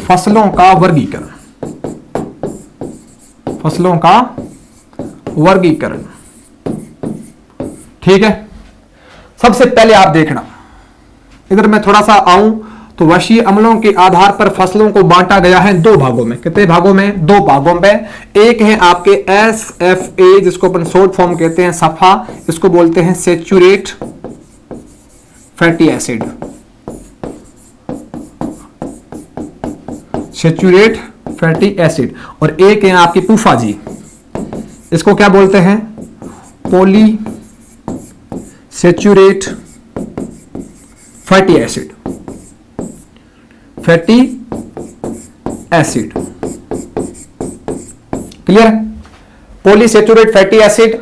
फसलों का वर्गीकरण, फसलों का वर्गीकरण, ठीक है। सबसे पहले आप देखना, इधर मैं थोड़ा सा आऊं तो वशीय अम्लों के आधार पर फसलों को बांटा गया है 2 भागों में। कितने भागों में? 2 भागों में। एक है आपके SFA, जिसको अपन शॉर्ट फॉर्म कहते हैं, सफा, इसको बोलते हैं saturate fatty acid, saturate fatty acid. और एक है आपकी पूफा जी, इसको क्या बोलते हैं? Poly saturate fatty acid, fatty acid. Clear? Polysaturate fatty acid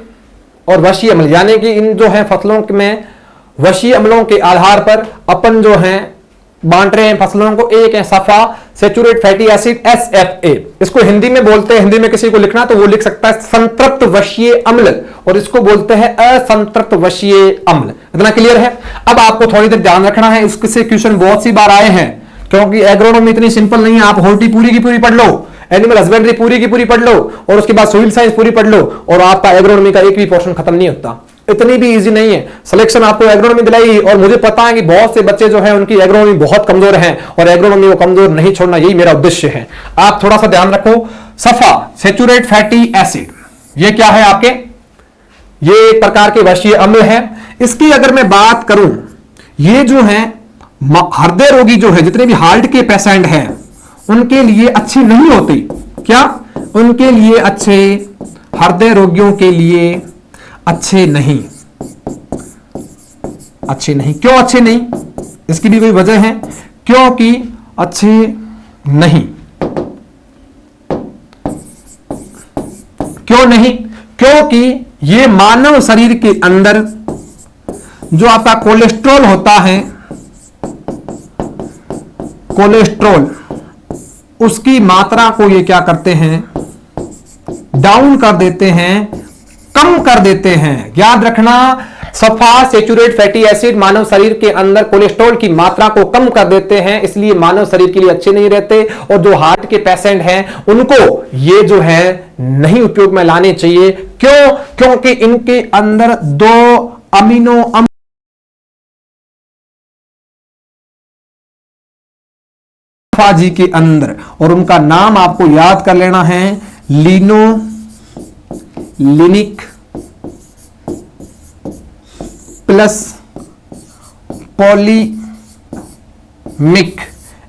और वशीय अम्ल, यानी कि इन जो है फसलों में वशीय अम्लों के आधार पर अपन जो है बांट रहे हैं फसलों को, एक है सफा सेचुरेट फैटी एसिड SFA। इसको हिंदी में बोलते हैं, हिंदी में किसी को लिखना तो वो लिख सकता है संतृप्त वशीय अम्ल, और इसको बोलते हैं असंतृप्त वशीय अम्ल। इतना क्लियर है? अब आपको थोड़ी देर ध्यान रखना है, इससे क्वेश्चन बहुत सी बार आए हैं, क्योंकि एग्रोनॉमी इतनी सिंपल नहीं है। आप हॉर्टी पूरी की पूरी पढ़ लो, एनिमल हस्बेंड्री पूरी की पूरी पढ़ लो, और उसके बाद सोइल साइंस पूरी पढ़ लो, और आपका एग्रोनॉमी का एक भी पोर्शन खत्म नहीं होता। इतनी भी इजी नहीं है। सिलेक्शन आपको एग्रोनॉमी दिलाई, और मुझे पता है कि बहुत से बच्चे जो हैं उनकी एग्रोनॉमी बहुत कमजोर हैं, और एग्रोनॉमी को कमजोर नहीं छोड़ना, यही मेरा उद्देश्य है। आप थोड़ा सा ध्यान रखो। सफा सेचुरेट फैटी एसिड, ये क्या है आपके? ये एक प्रकार के वशीय अम्ल है। इसकी अगर मैं बात करूं, ये जो है हृदय रोगी जो है, जितने भी हार्ट के पेशेंट हैं उनके लिए अच्छी नहीं होती। क्या? उनके लिए अच्छे, हृदय रोगियों के लिए अच्छे नहीं। अच्छे नहीं, क्यों अच्छे नहीं? इसकी भी कोई वजह है, क्योंकि अच्छे नहीं। क्यों नहीं? क्योंकि ये मानव शरीर के अंदर जो आपका कोलेस्ट्रॉल होता है, कोलेस्ट्रॉल, उसकी मात्रा को ये क्या करते हैं? डाउन कर देते हैं, कम कर देते हैं। याद रखना, सफा सेचुरेट फैटी एसिड मानव शरीर के अंदर कोलेस्ट्रॉल की मात्रा को कम कर देते हैं, इसलिए मानव शरीर के लिए अच्छे नहीं रहते। और जो हार्ट के पेशेंट हैं उनको ये जो है नहीं उपयोग में लाने चाहिए। क्यों? क्योंकि इनके अंदर 2 अमीनो अम्ल जी के अंदर, और उनका नाम आपको याद कर लेना है, लिनोलिनिक प्लस पॉलीमिक।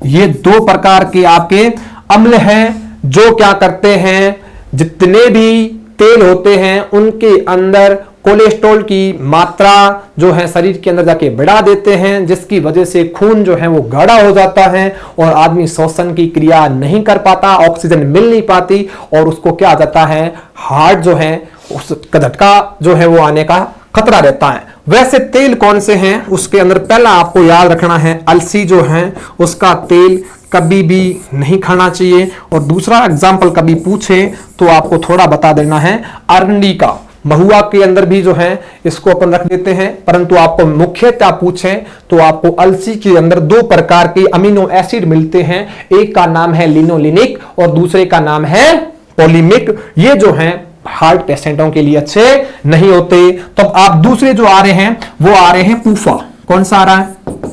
ये 2 प्रकार के आपके अम्ल हैं जो क्या करते हैं, जितने भी तेल होते हैं उनके अंदर कोलेस्ट्रॉल की मात्रा जो है शरीर के अंदर जाके बढ़ा देते हैं, जिसकी वजह से खून जो है वो गाढ़ा हो जाता है और आदमी श्वसन की क्रिया नहीं कर पाता, ऑक्सीजन मिल नहीं पाती, और उसको क्या आ जाता है, हार्ट जो है उसका झटका जो है वो आने का खतरा रहता है। वैसे तेल कौन से हैं उसके अंदर पहला आपको याद रखना है, अलसी जो है उसका तेल कभी भी नहीं खाना चाहिए। और दूसरा एग्जाम्पल कभी पूछे तो आपको थोड़ा बता देना है, अरंडी का, महुआ के अंदर भी जो है इसको अपन रख देते हैं, परंतु आपको मुख्यतः पूछें तो आपको अलसी के अंदर 2 प्रकार के अमीनो एसिड मिलते हैं, एक का नाम है लिनोलिनिक और दूसरे का नाम है पॉलीमिक। ये जो है हार्ट पेशेंटों के लिए अच्छे नहीं होते। तो आप दूसरे जो आ रहे हैं वो आ रहे हैं पूफा। कौन सा आ रहा है?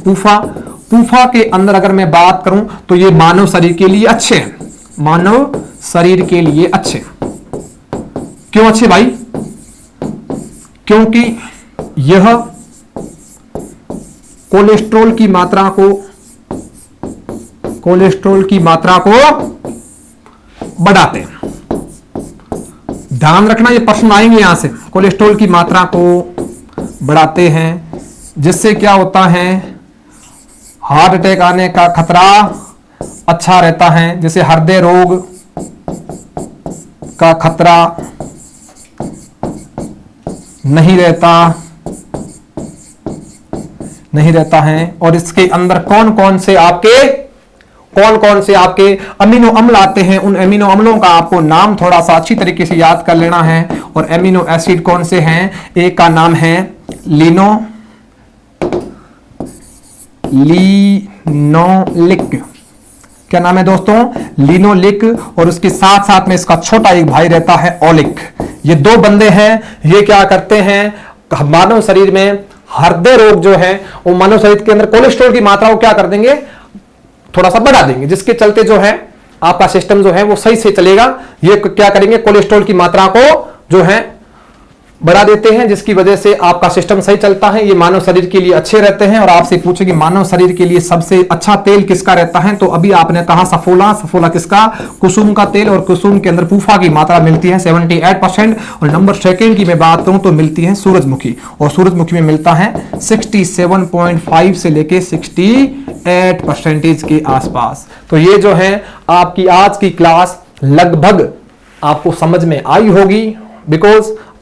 पूफा। पूफा के अंदर अगर मैं बात करूं तो ये मानव शरीर के लिए अच्छे हैं, मानव शरीर के लिए अच्छे। क्यों अच्छे भाई? क्योंकि यह कोलेस्ट्रॉल की मात्रा को बढ़ाते हैं। ध्यान रखना, ये प्रश्न आएंगे यहां से। कोलेस्ट्रॉल की मात्रा को बढ़ाते हैं, जिससे क्या होता है, हार्ट अटैक आने का खतरा अच्छा रहता है, जैसे हृदय रोग का खतरा नहीं रहता है। और इसके अंदर कौन कौन से आपके अमीनो अम्ल आते हैं, उन अमीनो अम्लों का आपको नाम थोड़ा सा अच्छी तरीके से याद कर लेना है। और अमीनो एसिड कौन से हैं? एक का नाम है लिनोलिक। क्या नाम है दोस्तों? लिनोलिक। और उसके साथ साथ में इसका छोटा एक भाई रहता है ओलिक। ये 2 बंदे हैं, ये क्या करते हैं, मानव शरीर में हृदय रोग जो है वो मानव शरीर के अंदर कोलेस्ट्रॉल की मात्रा को क्या कर देंगे, थोड़ा सा बढ़ा देंगे, जिसके चलते जो है आपका सिस्टम जो है वो सही से चलेगा। ये क्या करेंगे, कोलेस्ट्रॉल की मात्रा को जो है बढ़ा देते हैं, जिसकी वजह से आपका सिस्टम सही चलता है। ये मानव शरीर के लिए अच्छे रहते हैं। और आपसे पूछे कि मानव शरीर के लिए सबसे अच्छा तेल किसका रहता है, तो अभी आपने कहा सफोला। सफोला किसका? कुसुम का तेल। और कुसुम के अंदर पूफा की मात्रा मिलती है 78%। और नंबर 2 की मैं बात करूं तो मिलती है सूरजमुखी, और सूरजमुखी में मिलता है 67.5 से लेके 68% के आसपास। तो ये जो है आपकी आज की क्लास लगभग आपको समझ में आई होगी,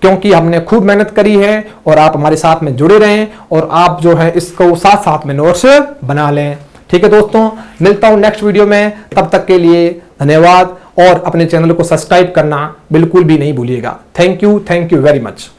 क्योंकि हमने खूब मेहनत करी है और आप हमारे साथ में जुड़े रहें और आप जो है इसको साथ साथ में नोट्स बना लें। ठीक है दोस्तों, मिलता हूं नेक्स्ट वीडियो में, तब तक के लिए धन्यवाद और अपने चैनल को सब्सक्राइब करना बिल्कुल भी नहीं भूलिएगा। Thank you very much.